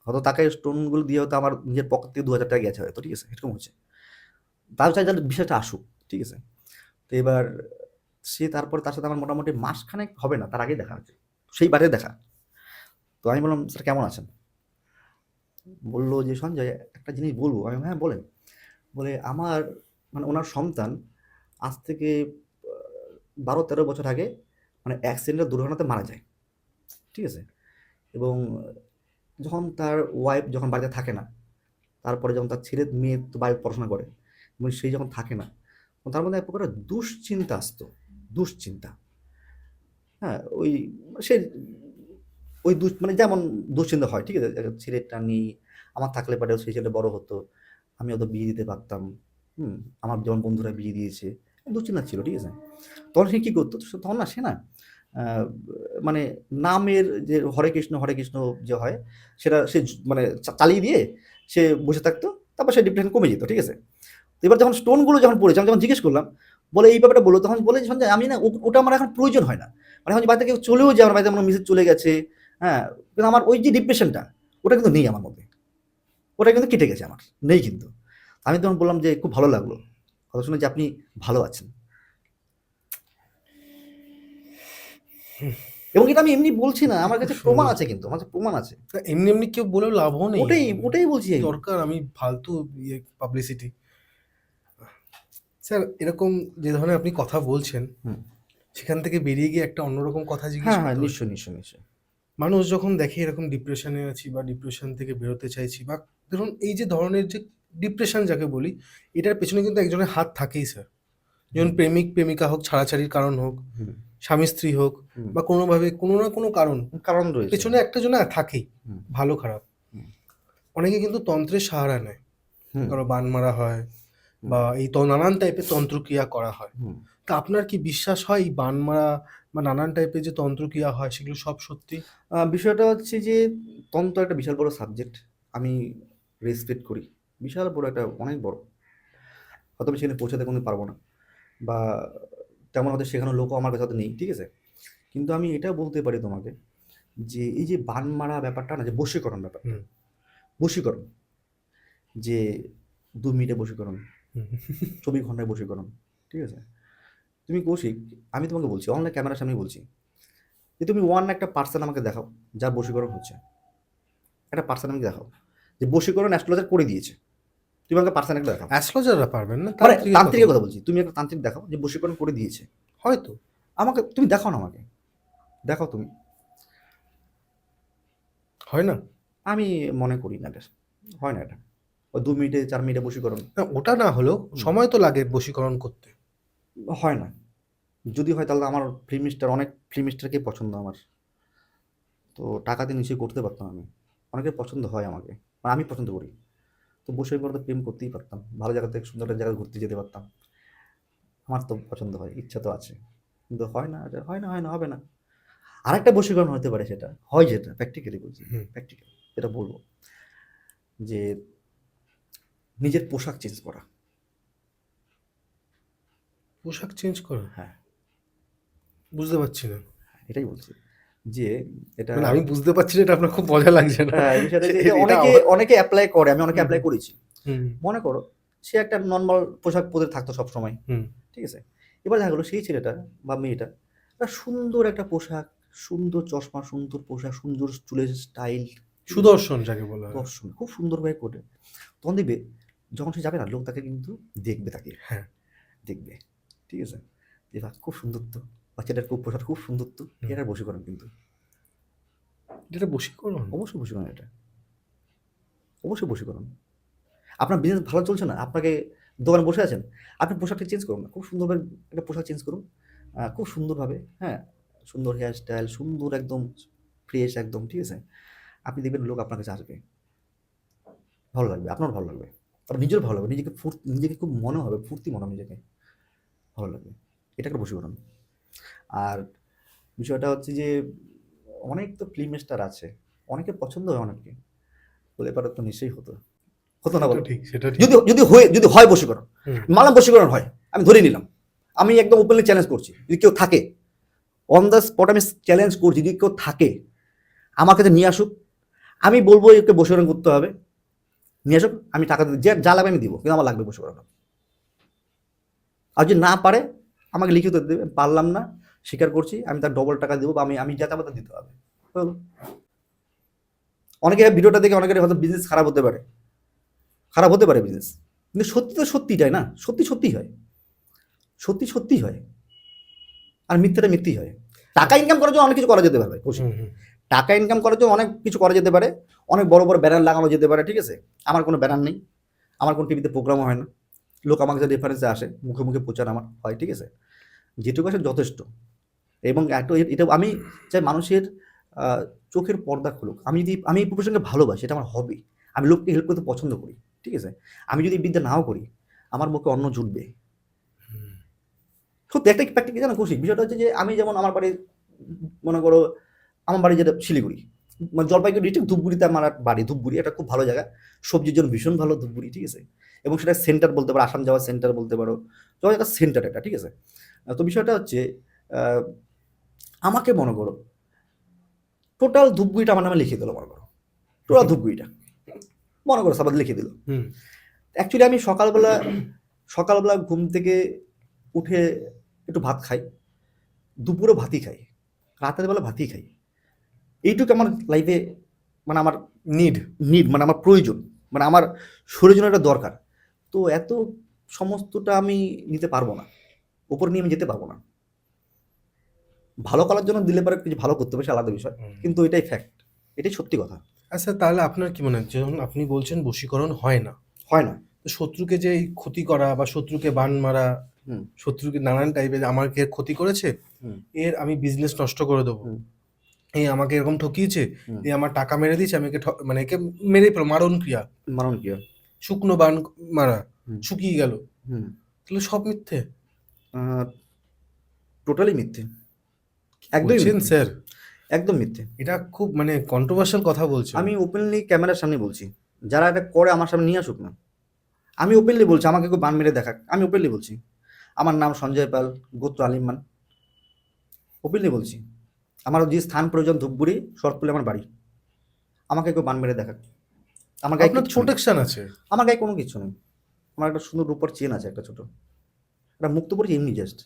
হয়তো তাকে স্টোনগুলো দিয়ে হয়তো আমার নিজের পকেট থেকে 2000 টাকা গেছে হয়তো, ঠিক আছে? এরকম হচ্ছে, তার চাই যাতে বিষয়টা আসুক, ঠিক আছে? তো এবার তারপরে তার সাথে আমার মোটামুটি মাসখানেক হবে না, তার আগেই দেখা হচ্ছে, সেই বারে দেখা। তো আমি বললাম, স্যার কেমন আছেন? বললো যে সঞ্জয়, একটা জিনিস বলবো। আমি হ্যাঁ বলেন। বলে আমার মানে ওনার সন্তান আজ থেকে 12-13 বছর আগে মানে অ্যাক্সিডেন্টে, দুর্ঘটনাতে মারা যায়, ঠিক আছে? এবং যখন তার ওয়াইফ যখন বাড়িতে থাকে না, তারপরে যখন তার ছেলে মেয়ে তো বাইরে পড়াশোনা করে, এবং সেই যখন থাকে না, তার মধ্যে এক প্রকার দুশ্চিন্তা আসতো, দুশ্চিন্তা। হ্যাঁ, সে মানে যেমন দুশ্চিন্তা হয়, ঠিক আছে? ছেলেটা নেই, আমার থাকলে পরেও সেই ছেলে বড় হতো, আমি হয়তো বিয়ে দিতে পারতাম, আমার যেমন বন্ধুরা বিয়ে দিয়েছে, দুশ্চিন্তা ছিল, ঠিক আছে? তখন সে কী করতো, তখন না সে না মানে নামের যে হরে কৃষ্ণ যে হয়, সেটা সে মানে চালিয়ে দিয়ে সে বসে থাকতো, তারপর সে ডিপ্রেশন কমে যেত, ঠিক আছে? তো এবার যখন স্টোনগুলো যখন পড়েছে, আমি যখন জিজ্ঞেস করলাম, বলে এই ব্যাপারটা বললো, তখন বলে যে সঞ্জয়, আমি না ওটা আমার এখন প্রয়োজন হয় না, মানে এখন বাড়িতে কেউ চলেও যায়, আমার বাড়িতে আমার মিসেস চলে গেছে, হ্যাঁ, কিন্তু আমার ওই যে ডিপ্রেশনটা, ওটা কিন্তু নেই আমার মধ্যে, ওটা কিন্তু কেটে গেছে, আমার নেই কিন্তু। আমি তখন বললাম যে খুব ভালো লাগলো কথা শুনে যে আপনি ভালো আছেন, এবং এটা আমি এমনি বলছি না, আমার কাছে প্রমাণ আছে, কিন্তু আমার কাছে প্রমাণ আছে। এমনি এমনি কেউ বলেও লাভও নেই, ওটাই বলছি আমি। দরকার আমি ফালতু পাবলিসিটি। স্যার, এরকম যে ধরনের আপনি কথা বলছেন, সেখান থেকে বেরিয়ে গিয়ে একটা অন্যরকম কথা জিজ্ঞেস হ্যাঁ, করতে নিশ্চয়ই। মানুষ যখন দেখে এরকম ডিপ্রেশনে আছি বা ডিপ্রেশন থেকে বেরোতে চাইছি, বা ধরুন এই যে ধরনের যে ডিপ্রেশন যাকে বলি, এটার পেছনে কিন্তু একজনের হাত থাকেই স্যার। যেমন প্রেমিক প্রেমিকা হোক, ছাড়াছাড়ির কারণ হোক, স্বামী স্ত্রী হোক, বা কোনোভাবে কোনো না কোনো কারণ রয়েছে, পেছনে একটা জন থাকেই, ভালো খারাপ। অনেকে কিন্তু তন্ত্রের সাহারা নেয়, ধরো বান মারা হয় বা এই নানান টাইপের তন্ত্রক্রিয়া করা হয়। তা আপনার কি বিশ্বাস হয় এই বান মারা বা নানান টাইপের যে তন্ত্রক্রিয়া হয় সেগুলো সব সত্যি? বিষয়টা হচ্ছে যে তন্ত্র একটা বিশাল বড় সাবজেক্ট, আমি রেসপেক্ট করি, বিশাল বড় একটা, অনেক বড়, হয়তো আমি সেখানে পৌঁছাতে কোনো পারবো না, বা তেমন হয়তো শেখানোর লোকও আমার কাছে হয়তো নেই, ঠিক আছে? কিন্তু আমি এটা বলতে পারি তোমাকে যে এই যে বান মারা ব্যাপারটা না, যে বশীকরণ ব্যাপারটা, বশীকরণ, যে 2 মিনিটে বশীকরণ, 24 ঘন্টায় বশীকরণ, ঠিক আছে? তুমি কৌশিক, আমি তোমাকে বলছি, অনলাইন ক্যামেরার সামনে বলছি, যে তুমি একটা পার্সন আমাকে দেখাও যার বশীকরণ হচ্ছে, একটা পার্সন আমাকে দেখাও যে বশীকরণ অ্যাস্ট্রোলজার করে দিয়েছে, তুমি আমাকে পার্সন একটা দেখাও। অ্যাস্ট্রোলজাররা পারবেন না, মানে তান্ত্রিকের কথা বলছি, তুমি একটা তান্ত্রিক দেখাও যে বশীকরণ করে দিয়েছে, হয়তো আমাকে তুমি দেখাও না, আমাকে দেখাও তুমি। হয় না, আমি মনে করি না এটা হয় না, এটা ওই 2 মিনিটে 4 মিনিটে বশীকরণ না ওটা না হলেও সময় তো লাগে বশীকরণ করতে। হয় না, যদি হয় তাহলে আমার অনেক ফিল্ম স্টারকে পছন্দ আমার, তো টাকা দিয়ে নিশ্চয়ই করতে পারতাম আমি। অনেকের পছন্দ হয় আমাকে, মানে আমি পছন্দ করি। তো বসে পরে তো প্রেম করতেই পারতাম, ভালো জায়গা থেকে সুন্দর একটা জায়গায় ঘুরতে যেতে পারতাম। আমার তো পছন্দ হয়, ইচ্ছা তো আছে, কিন্তু হয় না, এটা হয় না, হয় না, হবে না। আরেকটা বশীকরণ হতে পারে, সেটা হয় যেটা প্র্যাকটিক্যালি বলছি, হুম। প্র্যাকটিক্যাল যেটা বলবো, যে নিজের পোশাক চেঞ্জ করা। পোশাক চেঞ্জ করা? হ্যাঁ, বুঝতে পারছি না। এটাই বলছি যে এটা, মানে আমি বুঝতে পারছি না, এটা আপনার খুব মজা লাগছে না? হ্যাঁ, এই বিষয়টা যে এটা অনেকে আমার অনেকে অ্যাপ্লাই করে, আমি অনেকে হুম, অ্যাপ্লাই করেছি। হুম, মনে করো সে একটা নর্মাল পোশাক পরে থাকতো সব সময়, হুম। ঠিক আছে? এবার দেখা গেলো সেই ছেলেটা বা মেয়েটা একটা সুন্দর একটা পোশাক, সুন্দর চশমা, সুন্দর পোশাক, সুন্দর চুলের স্টাইল, সুদর্শন যাকে বলা হয়। দর্শন খুব সুন্দরভাবে করে, তখন দেখবে যখন সে যাবে না, লোক তাকে কিন্তু দেখবে, তাকে হ্যাঁ। দেখবে, ঠিক আছে? যে বাহ, খুব সুন্দর তো, বাচ্চাটার খুব পোশাক খুব সুন্দর তো, হুম। এটা বশীকরণ কিন্তু, এটা বশীকরণ? অবশ্যই বশীকরণ, এটা অবশ্যই বশীকরণ। আপনার বিজনেস ভালো চলছে না, আপনাকে দোকানে বসে আছেন, আপনি পোশাকটা চেঞ্জ করুন না, খুব সুন্দরভাবে একটা পোশাক চেঞ্জ করুন, খুব সুন্দরভাবে, হ্যাঁ, সুন্দর হেয়ার স্টাইল, সুন্দর একদম ফ্রেশ একদম, ঠিক আছে? আপনি দেখবেন লোক আপনার কাছে আসবে, ভালো লাগবে, আপনার ভালো লাগবে, আর নিজের ভালো লাগবে, নিজেকে নিজেকে খুব মনে হবে, ফুর্তি মনে হবে, নিজেকে ভালো লাগবে। এটা একটা বশীকরণ। আর বিষয়টা হচ্ছে যে অনেক তো ফিল্ম স্টার আছে, অনেকের পছন্দ হয় অনেককে, বলে পারে তো নিশ্চয়ই হতো, হতো না সেটা বলো? ঠিক, সেটা ঠিক। যদি যদি হয় বশীকরণ, হুম। মানব বশীকরণ হয়, আমি ধরে নিলাম, আমি একদম ওপেনলি চ্যালেঞ্জ করছি, যদি কেউ থাকে, অন দ্য স্পট আমি চ্যালেঞ্জ করছি, যদি কেউ থাকে আমার কাছে নিয়ে আসুক, আমি বলবো একে বশীকরণ করতে হবে, নিয়ে আসুক, আমি টাকা যে যা লাগবে আমি দিব, কিন্তু আমার লাগবে বশীকরণ। আর যদি না পারে আমাকে লিখিত দেবে, পারলাম না, স্বীকার করছি, আমি তার ডবল টাকা দেবো, বা আমি যা চাবো তা দিতে হবে, হলো। অনেকে ভিডিওটা দেখে অনেকের হয়তো বিজনেস খারাপ হতে পারে, খারাপ হতে পারে বিজনেস, কিন্তু সত্যি তো সত্যিটাই না, সত্যি সত্যি হয়, সত্যি সত্যি হয়, আর মিথ্যাটা মিথ্যেই হয়। টাকা ইনকাম করার জন্য অনেক কিছু করা যেতে পারে কৌশিক, হুম, হুম। টাকা ইনকাম করার জন্য অনেক কিছু করা যেতে পারে, অনেক বড় বড় ব্যানার লাগানো যেতে পারে, ঠিক আছে? আমার কোনো ব্যানার নেই, আমার কোনো টিভিতে প্রোগ্রামও হয় না, লোক আমার কাছে রেফারেন্সে আসে, মুখে মুখে প্রচার আমার হয়, ঠিক আছে? যেটুকু আসে যথেষ্ট। এবং একটা এটা আমি চাই মানুষের চোখের পর্দা খুলুক। আমি এই প্রফেশনকে ভালোবাসি, এটা আমার হবি, আমি লোককে হেল্প করতে পছন্দ করি, ঠিক আছে? আমি যদি এই বিদ্যা নাও করি, আমার মুখে অন্ন জুটবে, সত্যি একটা প্র্যাকটিক্যাল জানো কৌশিক, বিষয়টা হচ্ছে যে আমি যেমন আমার বাড়ি, মনে করো আমার বাড়ি যেটা শিলিগুড়ি, মানে জলপাইগুড়ি ঠিক ধূপগুড়িতে আমার বাড়ি, ধূপগুড়ি একটা খুব ভালো জায়গা, সবজির জন্য ভীষণ ভালো ধূপগুড়ি, ঠিক আছে? এবং সেটা সেন্টার বলতে পারো, আসাম যাওয়ার সেন্টার বলতে পারো, যখন একটা সেন্টার এটা, ঠিক আছে? তো বিষয়টা হচ্ছে আহ, আমাকে মনে করো টোটাল ধূপগুড়িটা আমার নামে লিখে দিল, মনে করো টোটাল ধূপগুড়িটা মনে করো সাবাদ লিখে দিল। হুম। অ্যাকচুয়ালি আমি সকালবেলা ঘুম থেকে উঠে একটু ভাত খাই, দুপুরে ভাতই খাই, রাতের বেলা ভাতই খাই, এইটুকু আমার লাইফে, মানে আমার নিড। নিড, মানে আমার প্রয়োজন, মানে আমার শরীরের জন্য এটা দরকার। তো এত সমস্তটা আমি নিতে পারবো না, উপরে নিয়ে আমি যেতে পারবো না। ভালো করার জন্য দিলে পরে কিছু ভালো করতে হবে, সে আলাদা বিষয়, কিন্তু এটাই ফ্যাক্ট, এটাই সত্যি কথা। আচ্ছা, তাহলে আপনার কি মনে হয়, যখন আপনি বলছেন বশীকরণ হয় না, হয় না। তো শত্রুকে যে এই ক্ষতি করা বা শত্রুকে বান মারা, হুম, শত্রুকে নানান টাইপের, আমাকে ক্ষতি করেছে, হুম, এর আমি বিজনেস নষ্ট করে দেবো, হুম, এই আমাকে এরকম ঠকিয়েছে, হুম। এই আমার টাকা মেরে দিয়েছে, আমি একে মানে একে মেরে ফেলো, মারণ ক্রিয়া, মানন কি হয়? শুকনো বান মারা, হুম, শুকিয়ে গেল, হুম। তাহলে সব মিথ্যে? টোটালি মিথ্যে, একদমই বলছেন মিথ্যে, স্যার? একদম মিথ্যে। এটা খুব মানে কন্ট্রোভার্সিয়াল কথা বলছেন। আমি ওপেনলি ক্যামেরার সামনে বলছি, যারা এটা করে আমার সামনে নিয়ে আসুক না, আমি ওপেনলি বলছি, আমাকে কেউ বান মেরে দেখাক, আমি ওপেনলি বলছি, আমার নাম সঞ্জয় পাল, গোত্র আলিমান, ওপেনলি বলছি, আমার যে স্থান প্রয়োজন ধূপগুড়ি, শরৎপুরে আমার বাড়ি, আমাকে কেউ বান মেরে দেখাক, আমার গায়ে আপনার কিচ্ছু নেই, প্রোটেকশন আছে। আমার গায়ে কোনো কিছু নেই, আমার একটা সুন্দর রূপর চেন আছে, একটা ছোট, একটা মুক্ত পড়েছি এমনি জাস্ট,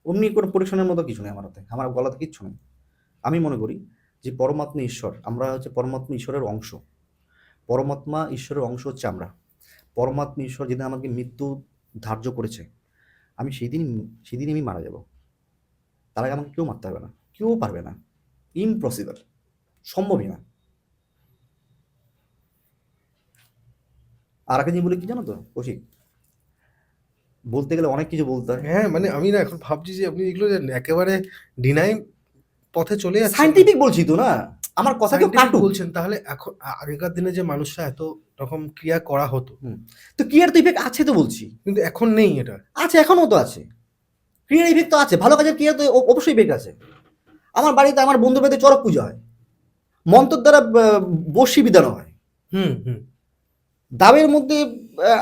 অমনি কোনো প্রোটেকশনের মতো কিছু নেই আমার হাতে, আমার গলাতে কিচ্ছু নেই। আমি মনে করি যে পরমাত্মা ঈশ্বর, আমরা হচ্ছে পরমাত্মা ঈশ্বরের অংশ, পরমাত্মা ঈশ্বরের অংশ হচ্ছে আমরা, পরমাত্মা ঈশ্বর যেদিন আমাকে মৃত্যু ধার্য করেছে, আমি সেদিনই আমি মারা যাব, তার আগে আমাকে কেউ মারতে পারবে না, কেউ পারবে না, ইম্পসিবল, সম্ভবই না। আর একটা জিনিস বলে কি জানো তো কৌশিক, বলতে গেলে অনেক কিছু বলতে হয়। হ্যাঁ, মানে আমি না এখন ভাবছি যে আপনি এগুলো যে একেবারে ডিনাই পথে চলে যাচ্ছে। সায়েন্টিফিক বলছি তো না, আমার কথা কেউ Scientific কাটুক। বলছেন, তাহলে এখন আগেকার দিনে যে মানুষরা এত রকম ক্রিয়া করা হতো, তো ক্রিয়ার তো ইফেক্ট আছে তো বলছি, কিন্তু এখন নেই এটা। আছে, এখনো তো আছে, ক্রিয়ার ইফেক্ট তো আছে, ভালো কাজের ক্রিয়া তো অবশ্যই ইফেক্ট আছে। আমার বাড়িতে আমার বন্ধুর বাড়িতে চড়ক পুজো হয়, মন্ত্রের দ্বারা বর্ষি বিধানো হয়। হুম হুম দাওয়ের মধ্যে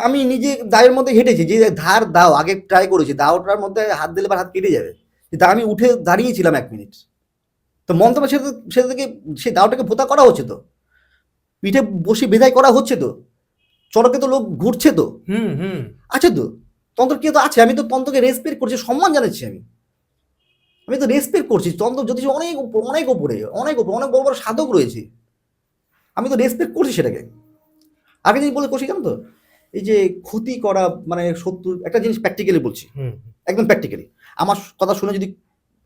আমি নিজে দাওয়ের মধ্যে হেঁটেছি, যে ধার দাও আগে ট্রাই করেছি, দাওটার মধ্যে হাত দিলে বা হাত কেটে যাবে, তা আমি উঠে দাঁড়িয়েছিলাম 1 মিনিট। তো মন্ত্রটা সেটা থেকে সেই দাওটাকে ভোতা করা হচ্ছে তো, পিঠে বসে বিদায় করা হচ্ছে তো, চড়কে তো লোক ঘুরছে তো, হুম হুম আছে তো, তন্ত্র কি তো আছে। আমি তো তন্ত্রকে রেসপেক্ট করছি, সম্মান জানাচ্ছি, আমি তো রেসপেক্ট করছি। তন্ত্র জ্যোতিষ অনেক অনেক ওপরে, অনেক ওপরে, অনেক বড় বড় সাধক রয়েছে, আমি তো রেসপেক্ট করছি সেটাকে। আগে জিনিস বলে করছি কেন তো, এই যে ক্ষতি করা, মানে শত্রু, একটা জিনিস প্র্যাকটিক্যালি বলছি, হুম একদম প্র্যাকটিক্যালি। আমার কথা শুনে যদি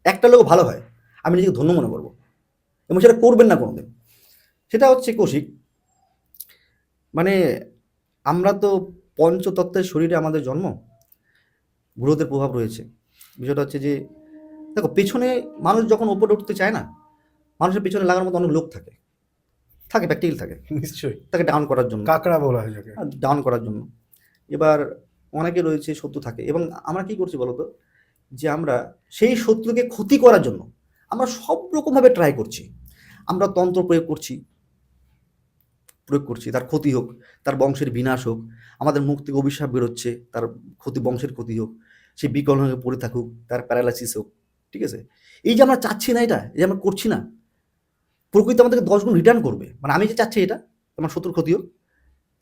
একটা লোক ভালো হয়, আমি নিজেকে ধন্য মনে করবো, এবং সেটা করবেন না কোনোদিন। সেটা হচ্ছে কৌশিক, মানে আমরা তো পঞ্চতত্ত্বের শরীরে আমাদের জন্ম, গ্রহদের প্রভাব রয়েছে। বিষয়টা হচ্ছে যে, দেখো পেছনে মানুষ যখন ওপরে উঠতে চায় না, মানুষের পেছনে লাগার মতো অনেক লোক থাকে, থাকে প্র্যাকটিক্যাল থাকে, নিশ্চয়ই। তাকে ডাউন করার জন্য, কাকড়া বলা হয় যাকে। ডাউন করার জন্য। এবার অনেকে রয়েছে শত্রু থাকে, এবং আমরা কি করছি বলতো, যে আমরা সেই শত্রুকে ক্ষতি করার জন্য আমরা সব রকমভাবে ট্রাই করছি। আমরা তন্ত্র প্রয়োগ করছি তার ক্ষতি হোক, তার বংশের বিনাশ হোক, আমাদের মুখ থেকে অভিশাপ বেরোচ্ছে, তার ক্ষতি, বংশের ক্ষতি হোক, সে বিকল হয়ে পড়ে থাকুক, তার প্যারালাইসিস হোক, ঠিক আছে। এই যে আমরা চাচ্ছি না, এটা এই যে আমরা করছি না, প্রকৃতি আমাদেরকে 10 গুণ রিটার্ন করবে। মানে আমি যে চাচ্ছি এটা আমার শত্রুর ক্ষতি হোক,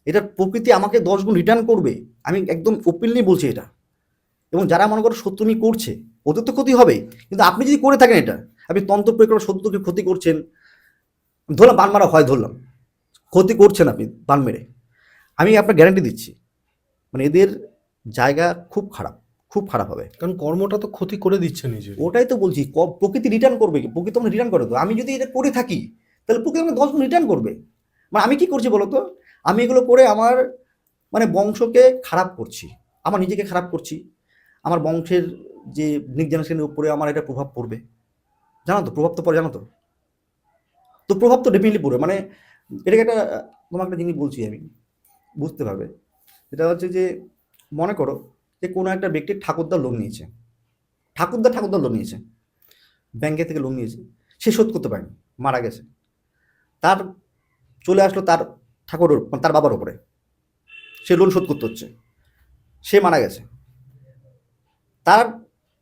এটা প্রকৃতি আমাকে 10 গুণ রিটার্ন করবে, আমি একদম ওপেনলি বলছি এটা। এবং যারা মনে করো শত্রুনি করছে, ওদের তো ক্ষতি হবে, কিন্তু আপনি যদি করে থাকেন এটা, আপনি তন্ত্র প্রয়োগ করে শত্রুকে ক্ষতি করছেন, ধরলাম বান মারা হয়, ধরলাম ক্ষতি করছেন আপনি বান মেরে, আমি আপনার গ্যারান্টি দিচ্ছি, মানে এদের জায়গা খুব খারাপ, খুব খারাপ হবে। কারণ কর্মটা তো ক্ষতি করে দিচ্ছে নিজে। ওটাই তো বলছি, প্রকৃতি রিটার্ন করবে কি, প্রকৃতি আমাকে রিটার্ন করে তো, আমি যদি এটা করে থাকি তাহলে প্রকৃতি আমাকে 10 গুণ রিটার্ন করবে। মানে আমি কি করছি বলতো, আমি এগুলো করে আমার মানে বংশকে খারাপ করছি, আমার নিজেকে খারাপ করছি, আমার বংশের যে নেক্সট জেনারেশনের উপরে আমার এটা প্রভাব পড়বে, জানো তো, প্রভাব তো পড়ে, জানো তো, তো প্রভাব তো ডেফিনেটলি পড়বে। মানে এটাকে একটা, তোমাকে একটা জিনিস বলছি আমি, বুঝতে পারবে। এটা হচ্ছে যে, মনে করো যে কোনো একটা ব্যক্তির ঠাকুরদার লোন নিয়েছে, ঠাকুরদার লোন নিয়েছে, ব্যাংকে থেকে লোন নিয়েছে, সে শোধ করতে পারেনি, মারা গেছে, তার চলে আসলো তার ঠাকুরের, তার বাবার ওপরে, সে লোন শোধ করতে হচ্ছে, সে মারা গেছে, তার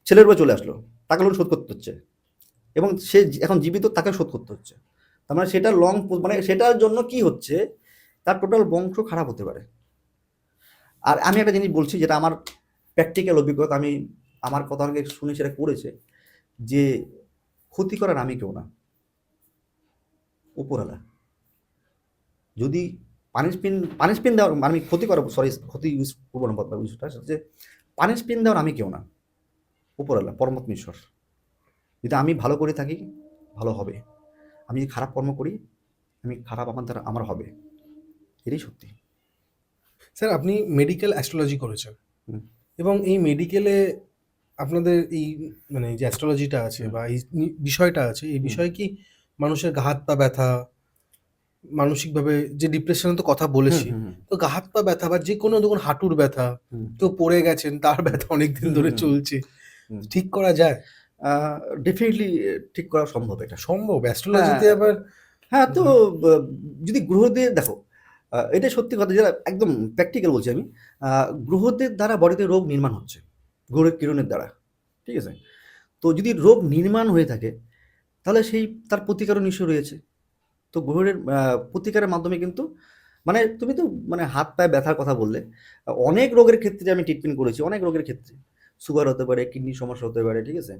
ছেলের উপরে চলে আসলো, তাকে লোন শোধ করতে হচ্ছে, এবং সে এখন জীবিত, তাকে শোধ করতে হচ্ছে। তার মানে সেটা লং, মানে সেটার জন্য কি হচ্ছে, তার টোটাল বংশ খারাপ হতে পারে। আর আমি একটা জিনিস বলছি, যেটা আমার প্র্যাকটিক্যাল অভিজ্ঞতা, আমি আমার কথা অনেকে শুনে সেটা করেছে, যে ক্ষতি করার আমি কেউ না, উপরওয়ালা। যদি পানিশমেন্ট দেওয়ার, আমি ক্ষতি করাবো, সরি ক্ষতি ইউজ করবো না বিষয়টা, যে পানিশমেন্ট দেওয়ার আমি কেউ না, উপরওয়ালা পরমাত্মা ঈশ্বর। যদি আমি ভালো করে থাকি, ভালো হবে, আমি যদি খারাপ কর্ম করি, আমি খারাপ আমার দ্বারা আমার হবে, এটাই সত্যি। স্যার, আপনি মেডিকেল অ্যাস্ট্রোলজি করেছেন, হুম। এবং এই মেডিকেলে আপনাদের এই মানে যে অ্যাস্ট্রোলজিটা আছে বা এই বিষয়টা আছে, এই বিষয়ে কি মানুষের গা হাত পা ব্যথা, মানসিকভাবে যে ডিপ্রেশনের তো কথা বলেছি, তো গা হাত পা ব্যথা বা যে কোনো দেখুন হাঁটুর ব্যথা, কেউ পড়ে গেছেন তার ব্যথা অনেকদিন ধরে চলছে, ঠিক করা যায়? ডেফিনেটলি ঠিক করা সম্ভব এটা। সম্ভব? অ্যাস্ট্রোলজিতে আবার হ্যাঁ, তো যদি গ্রহদের দেখো, এটা সত্যি কথা, যেটা একদম প্র্যাকটিক্যাল বলছি আমি, গ্রহদের দ্বারা বডিতে রোগ নির্মাণ হচ্ছে, গ্রহের কিরণের দ্বারা, ঠিক আছে। তো যদি রোগ নির্মাণ হয়ে থাকে, তাহলে সেই তার প্রতিকারও নিশ্চয় রয়েছে। তো গ্রহের প্রতিকারের মাধ্যমে কিন্তু, মানে তুমি তো মানে হাত পায়ে ব্যথার কথা বললে, অনেক রোগের ক্ষেত্রে আমি ট্রিটমেন্ট করেছি, অনেক রোগের ক্ষেত্রে, সুগার হতে পারে, কিডনির সমস্যা হতে পারে, ঠিক আছে,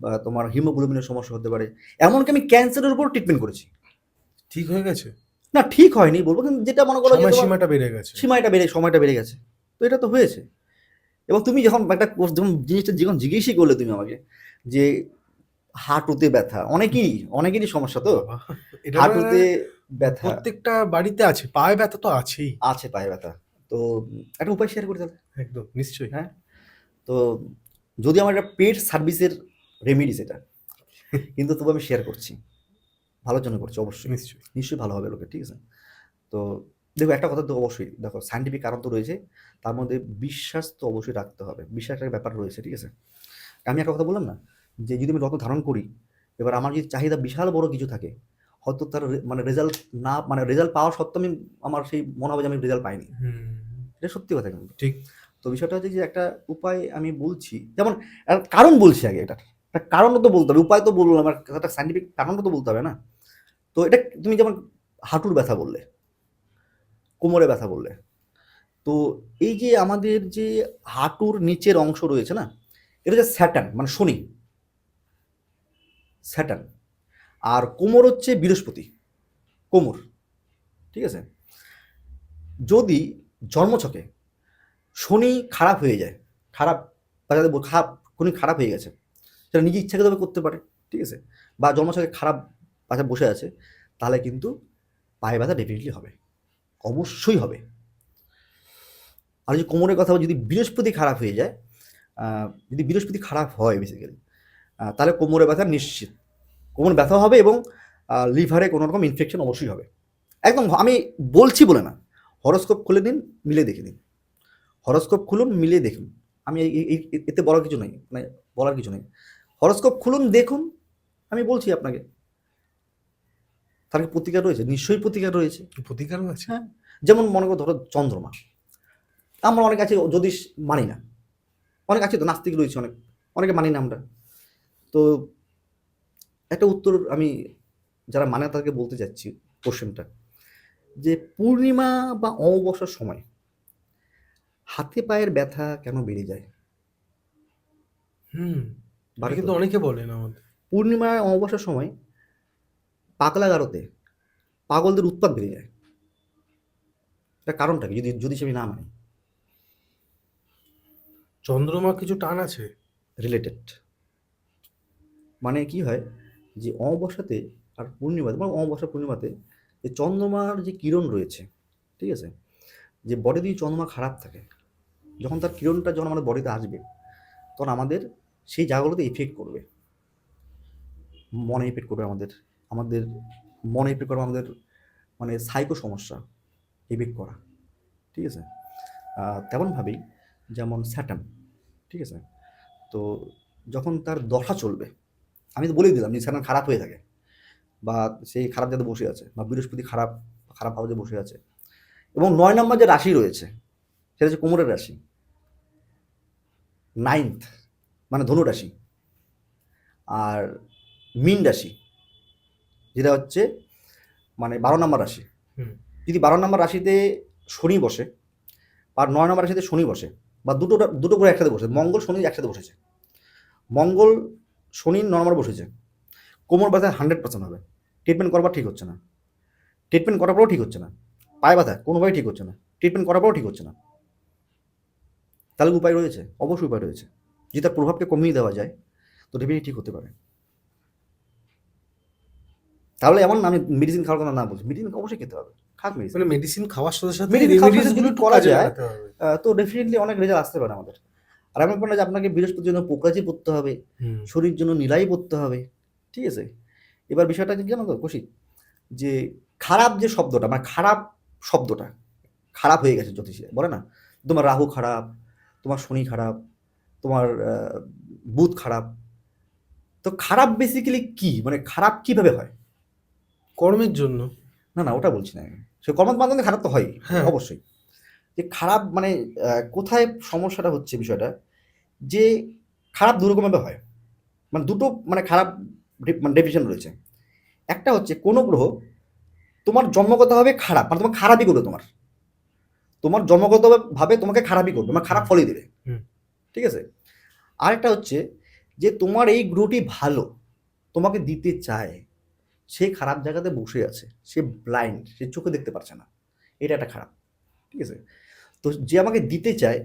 বা তোমার হিমোগ্লোবিনের সমস্যা হতে পারে, এমনকি আমি ক্যান্সারের উপর ট্রিটমেন্ট করেছি। ঠিক হয়ে গেছে? না, ঠিক হয়নি বলবো, কিন্তু যেটা মনে করো যে তোমার সময়সীমাটা বেড়ে গেছে। সময়টা বেড়ে গেছে, তো এটা তো হয়েছে। এবং তুমি যখন একটা যখন জিনিসটা যখন জিজ্ঞেসই করলে তুমি আমাকে, যে হাঁটুতে ব্যথা, অনেকেরই সমস্যা তো, বাবা! এটা হাঁটুতে ব্যথা প্রত্যেকটা বাড়িতে আছে। পায়ে ব্যথা তো আছেই। আছে, পায়ে ব্যথা। তো একটা উপায় শেয়ার করি তাহলে। একদম, নিশ্চয়ই। হ্যাঁ, তো যদি আমার একটা পেট সার্ভিসের রেমেডিস এটা, কিন্তু তবু আমি শেয়ার করছি, ভালোর জন্য করছি, অবশ্যই নিশ্চয়ই। নিশ্চয়ই ভালো হবে লোকে, ঠিক আছে? তো দেখো একটা কথা তো অবশ্যই, দেখো সায়েন্টিফিক কারণ তো রয়েছে, তার মধ্যে বিশ্বাস তো অবশ্যই রাখতে হবে, বিশ্বাসের একটা ব্যাপার রয়েছে, ঠিক আছে? আমি একটা কথা বললাম না, যে যদি আমি রত্ন ধারণ করি, এবার আমার যদি চাহিদা বিশাল বড় কিছু থাকে, হয়তো তার মানে রেজাল্ট না, মানে রেজাল্ট পাওয়া সত্ত্বেও আমি, আমার সেই মনে হবে যে আমি রেজাল্ট পাইনি। এটা সত্যি কথা কিন্তু। ঠিক। তো বিষয়টা হচ্ছে যে একটা উপায় আমি বলছি, যেমন একটা কারণ বলছি আগে, এটার একটা কারণও তো বলতে হবে, উপায় তো বললাম, আমার একটা সায়েন্টিফিক কারণটা তো বলতে হবে না? তো এটা তুমি যেমন হাঁটুর ব্যথা বললে, কোমরে ব্যথা বললে, তো এই যে আমাদের যে হাঁটুর নিচের অংশ রয়েছে না, এটা হচ্ছে স্যাটার্ন, মানে শনি, স্যাটার্ন। আর কোমর হচ্ছে বৃহস্পতি, কোমর, ঠিক আছে? যদি জন্মছকে শনি খারাপ হয়ে যায়, খারাপ, বা যাদের খারাপ, শনি খারাপ হয়ে গেছে, সেটা নিজে ইচ্ছাকৃতভাবে করতে পারে, ঠিক আছে? বা জন্মছকে খারাপ পাশে বসে আছে, তাহলে কিন্তু পায়ে ব্যথা ডেফিনেটলি হবে, অবশ্যই হবে। আর যদি কোমরের কথা বলি, যদি বৃহস্পতি খারাপ হয়ে যায়, যদি বৃহস্পতি খারাপ হয় বেসিক্যালি, তাহলে কোমরে ব্যথা নিশ্চিত, কোমর ব্যথা হবে, এবং লিভারে কোনো রকম ইনফেকশন অবশ্যই হবে। একদম আমি বলছি বলে না, হরোস্কোপ খুলে দিন, মিলে দেখে দিন, হরোস্কোপ খুলুন, মিলিয়ে দেখুন। আমি এতে বলার কিছু নেই, মানে বলার কিছু নেই, হরোস্কোপ খুলুন, দেখুন, আমি বলছি আপনাকে, তার কি প্রতিকার রয়েছে? নিশ্চয়ই প্রতিকার রয়েছে। প্রতিকারও আছে। হ্যাঁ, যেমন মনে করো, ধরো চন্দ্রমা, আমরা অনেক আছে জ্যোতিষ মানি না, অনেক আছে তো নাস্তিক রয়েছে, অনেকে মানি না আমরা। তো একটা উত্তর আমি যারা মানে তাদেরকে বলতে যাচ্ছি, কোশ্চেনটা, যে পূর্ণিমা বা অমাবস্যার সময় হাতে পায়ের ব্যথা কেন বেড়ে যায়? এটা কিন্তু অনেকে বলেন আমাদের। পূর্ণিমা অমাবস্যার সময় পাগলা গারোতে পাগলদের উৎপাত বেড়ে যায়। এটা কারণটা কি, যদি আমি না মানি? চন্দ্রমা কিছু টান আছে রিলেটেড, মানে কি হয়, যে অমাবস্যাতে আর পূর্ণিমাতে, মানে অমাবস্যা পূর্ণিমাতে যে চন্দ্রমার যে কিরণ রয়েছে, ঠিক আছে, যে বডি যদি চন্দ্রমা খারাপ থাকে, যখন তার কিরণটা যখন আমাদের বডিতে আসবে, তখন আমাদের সেই জায়গাগুলোতে ইফেক্ট করবে, মনে ইফেক্ট করবে, আমাদের আমাদের মনে ইফেক্ট করবে, আমাদের মানে সাইকো সমস্যা ইফেক্ট করা, ঠিক আছে? তেমনভাবেই যেমন স্যাটার্ন, ঠিক আছে, তো যখন তার দশা চলবে, আমি তো বলেই দিলাম যে স্যাটার্ন খারাপ হয়ে থাকে, বা সেই খারাপ জায়গাতে বসে আছে, বা বৃহস্পতি খারাপ, খারাপ হাউসে বসে আছে, এবং 9 নম্বর যে রাশি রয়েছে, সেটা হচ্ছে কোমরের রাশি, 9th মানে ধনু রাশি, আর মীন রাশি যেটা হচ্ছে মানে 12 নম্বর রাশি। যদি 12 নম্বর রাশিতে শনি বসে, আর 9 নম্বর রাশিতে শনি বসে, বা দুটো করে একসাথে বসে, মঙ্গল শনি একসাথে বসেছে, মঙ্গল শনি 9 নম্বর বসেছে, কোমর ব্যথা 100% হবে, ট্রিটমেন্ট করবার ঠিক হচ্ছে না, ট্রিটমেন্ট করার পরেও ঠিক হচ্ছে না, পায়ে ব্যথা কোনোভাবেই ঠিক হচ্ছে না, ট্রিটমেন্ট করার পরেও ঠিক হচ্ছে না, তাহলে উপায় রয়েছে, অবশ্যই উপায় রয়েছে, যদি তার প্রভাবকে কমিয়ে দেওয়া যায়, তো ডেফিনেটলি ঠিক হতে পারে। তাহলে এমন না আমি মেডিসিন খাওয়ার কথা না বলছি, মেডিসিন অবশ্যই খেতে হবে, খাক মেডিসিন, মানে মেডিসিন খাওয়ার সাথে সাথে মেডিসিন খাওয়ার সাথে রেমেডিস গুলো যদি একটু করা কাজে যায়, লাগাতে হবে। তো ডেফিনেটলি অনেক রেজাল্ট আসতে পারে আমাদের। আর এমন ব্যাপার না যে আপনাকে বৃহস্পতির জন্য পোকরাজি পড়তে হবে, শরীর জন্য নীলাই পড়তে হবে, ঠিক আছে? এবার বিষয়টা কি জানো তো কৌশিক, যে খারাপ যে শব্দটা, মানে খারাপ শব্দটা, খারাপ হয়ে গেছে জ্যোতিষে বলে না, তোমার রাহু খারাপ, তোমার শনি খারাপ, তোমার বুধ খারাপ, তো খারাপ বেসিক্যালি কি, মানে খারাপ কিভাবে হয়? কর্মের জন্য। না ওটা বলছি না আমি, সে কর্মের মাধ্যমে খারাপ তো হয়, হ্যাঁ। অবশ্যই। যে খারাপ মানে কোথায় সমস্যাটা হচ্ছে, বিষয়টা যে খারাপ দু রকমভাবে হয়, মানে দুটো মানে খারাপ মানে ডেফিনেশন রয়েছে। একটা হচ্ছে কোনো গ্রহ তোমার জন্মগতভাবে খারাপ, মানে তোমার খারাপই করবে, তোমার জন্মগতভাবে তোমাকে খারাপই করবে, মানে খারাপ ফলই দেবে, ঠিক আছে? আরেকটা হচ্ছে যে তোমার এই গ্রহটি ভালো, তোমাকে দিতে চায়, সে খারাপ জায়গাতে বসে আছে, সে ব্লাইন্ড, সে চোখে দেখতে পারছে না, এটা একটা খারাপ, ঠিক আছে? তো যে আমাকে দিতে চায়,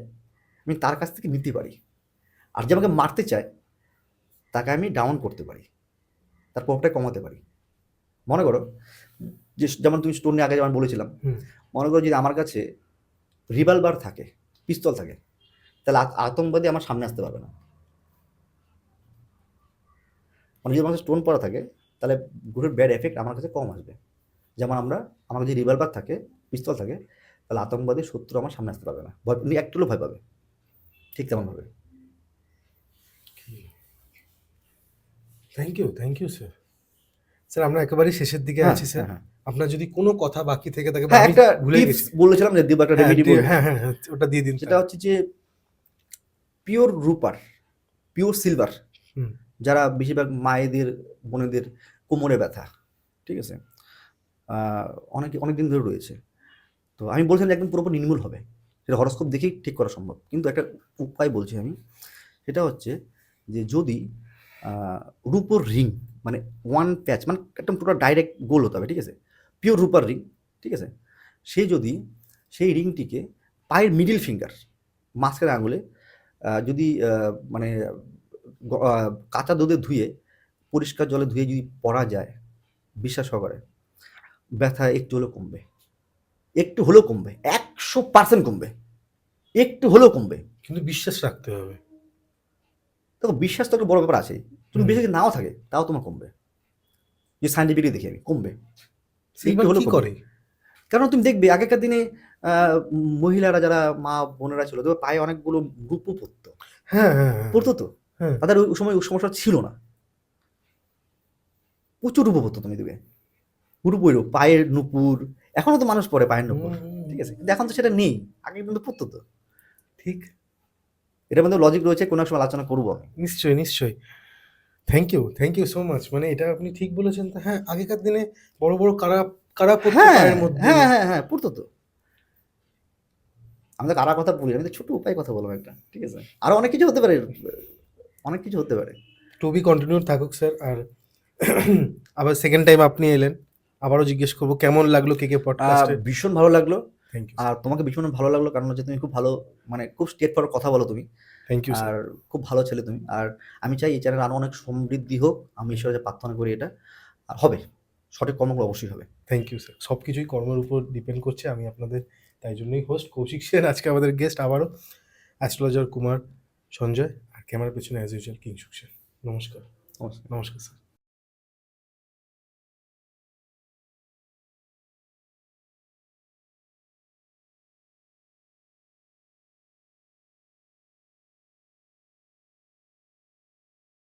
আমি তার কাছ থেকে নিতে পারি, আর যে আমাকে মারতে চায়, তাকে আমি ডাউন করতে পারি, তার প্রভাবটা কমাতে পারি। মনে করো যে যেমন তুমি স্টোর নিয়ে আগে যেমন বলেছিলাম, মনে করো যদি আমার কাছে রিভলভার থাকে, পিস্তল থাকে, তাহলে আতঙ্কবাদী আমার সামনে আসতে পারবে না, মানে যদি আমার কাছে স্টোন পড়া থাকে তাহলে গ্রহের ব্যাড এফেক্ট আমার কাছে কম আসবে। যেমন আমার কাছে রিভলভার থাকে, পিস্তল থাকে, তাহলে আতঙ্কবাদী শত্রু আমার সামনে আসতে পারবে না, ভয় একটু হলেও ভয় পাবে, ঠিক তেমনভাবে। Thank you sir. স্যার আমরা একেবারে শেষের দিকে হ্যাঁ আছি স্যার। হ্যাঁ হ্যাঁ আপনার যদি কোনো কথা বাকি থেকে থাকে বা হ্যাঁ আমি একটা ভুলে টিপস গেছি, বলেছিলাম যে দিব, একটা হ্যাঁ রেমেডি বলবো। হ্যাঁ হ্যাঁ হ্যাঁ, ওটা দিয়ে দিন সেটা স্যার। হচ্ছে যে পিওর রূপার, পিওর সিলভার, হুম যারা বেশিরভাগ মায়েদের, বোনেদের কোমরে ব্যথা, ঠিক আছে, অনেক দিন ধরে রয়েছে। তো আমি বলছিলাম যে একদম পুরোপুরি নির্মূল হবে, সেটা হরস্কোপ দেখেই ঠিক করা সম্ভব, কিন্তু একটা উপায় বলছি আমি। সেটা হচ্ছে যে যদি রূপোর রিং, মানে ওয়ান প্যাচ, মানে একদম পুরো ডাইরেক্ট গোল হতে হবে, ঠিক আছে, পিওর রূপার রিং, ঠিক আছে, সে যদি সেই রিংটিকে পায়ের মিডিল ফিঙ্গার, মাঝখানে আঙুলে যদি মানে কাঁচা দুধে ধুয়ে, পরিষ্কার জলে ধুয়ে যদি পরা যায়, বিশ্বাস সহকারে ব্যথা একটু হলেও কমবে, একটু হলেও কমবে, 100% কমবে, একটু হলেও কমবে। কিন্তু বিশ্বাস রাখতে হবে। দেখো বিশ্বাস তো একটা বড় ব্যাপার আছে, তুমি হুম। বিশ্বাস যদি নাও থাকে তাও তোমার কমবে, যে সাইন্টিফিকলি দেখি আমি কমবে, একটু সেইবার হলেও কি কমবে। করে? কারণ তুমি দেখবে আগেকার দিনে মহিলারা যারা মা বোনেরা ছিল, তো পায়ে অনেকগুলো রূপো পরতো, হ্যাঁ হ্যাঁ হ্যাঁ পরতো তো, হ্যাঁ। তাদের ওই সময় ওই সমস্যা ছিল না, প্রচুর রূপো পরতো, তুমি দেখবে রূপোই রূপ, পায়ের নুপুর, এখনো তো মানুষ পরে পায়ের নুপুর, ঠিক আছে, কিন্তু এখন তো সেটা নেই, আগে কিন্তু পরতো তো। ঠিক। এটার মধ্যে লজিক রয়েছে, কোনো এক সময় আলোচনা করবো আমি। নিশ্চয়ই নিশ্চয়ই। Thank you so much. মানে এটা আপনি ঠিক বলেছেন তো। হ্যাঁ, আগেকার দিনে বড় বড় কারা কারা পড়তো হ্যাঁ পায়ের মধ্যে। হ্যাঁ হ্যাঁ হ্যাঁ পড়তো তো। আমি তো কারা কথা বলি, আমি তো ছোট উপায় কথা বলবো একটা, ঠিক আছে, আরো অনেক কিছু হতে পারে, অনেক কিছু হতে পারে। টু বি কন্টিনিউ থাকুক স্যার। আর আবার সেকেন্ড টাইম আপনি এলেন, আবারও জিজ্ঞেস করবো কেমন লাগলো কেকে পডকাস্টে। ভীষণ ভালো লাগলো। থ্যাংক ইউ আর স্যার। তোমাকে ভীষণ ভালো লাগলো, কারণ হচ্ছে তুমি খুব ভালো, মানে খুব স্ট্রেট ফরওয়ার্ড কথা বলো তুমি, থ্যাংক ইউ স্যার। আর খুব ভালো ছেলে তুমি। আর আমি চাই এই চ্যানেল আরো অনেক সমৃদ্ধি হোক, আমি ঈশ্বরের কাছে প্রার্থনা করি এটা, আর হবে, সঠিক কর্মগুলো অবশ্যই হবে। Thank you sir. সব কিছুই কর্মের উপর ডিপেন্ড করছে। আমি আপনাদের তাই জন্যই হোস্ট কৌশিক সেন, আজকে আমাদের গেস্ট আবারও অ্যাস্ট্রোলজার কুমার সঞ্জয়, আর ক্যামেরার পেছনে অ্যাজ ইউজুয়াল কিংশুক সেন। নমস্কার। নমস্কার। নমস্কার স্যার।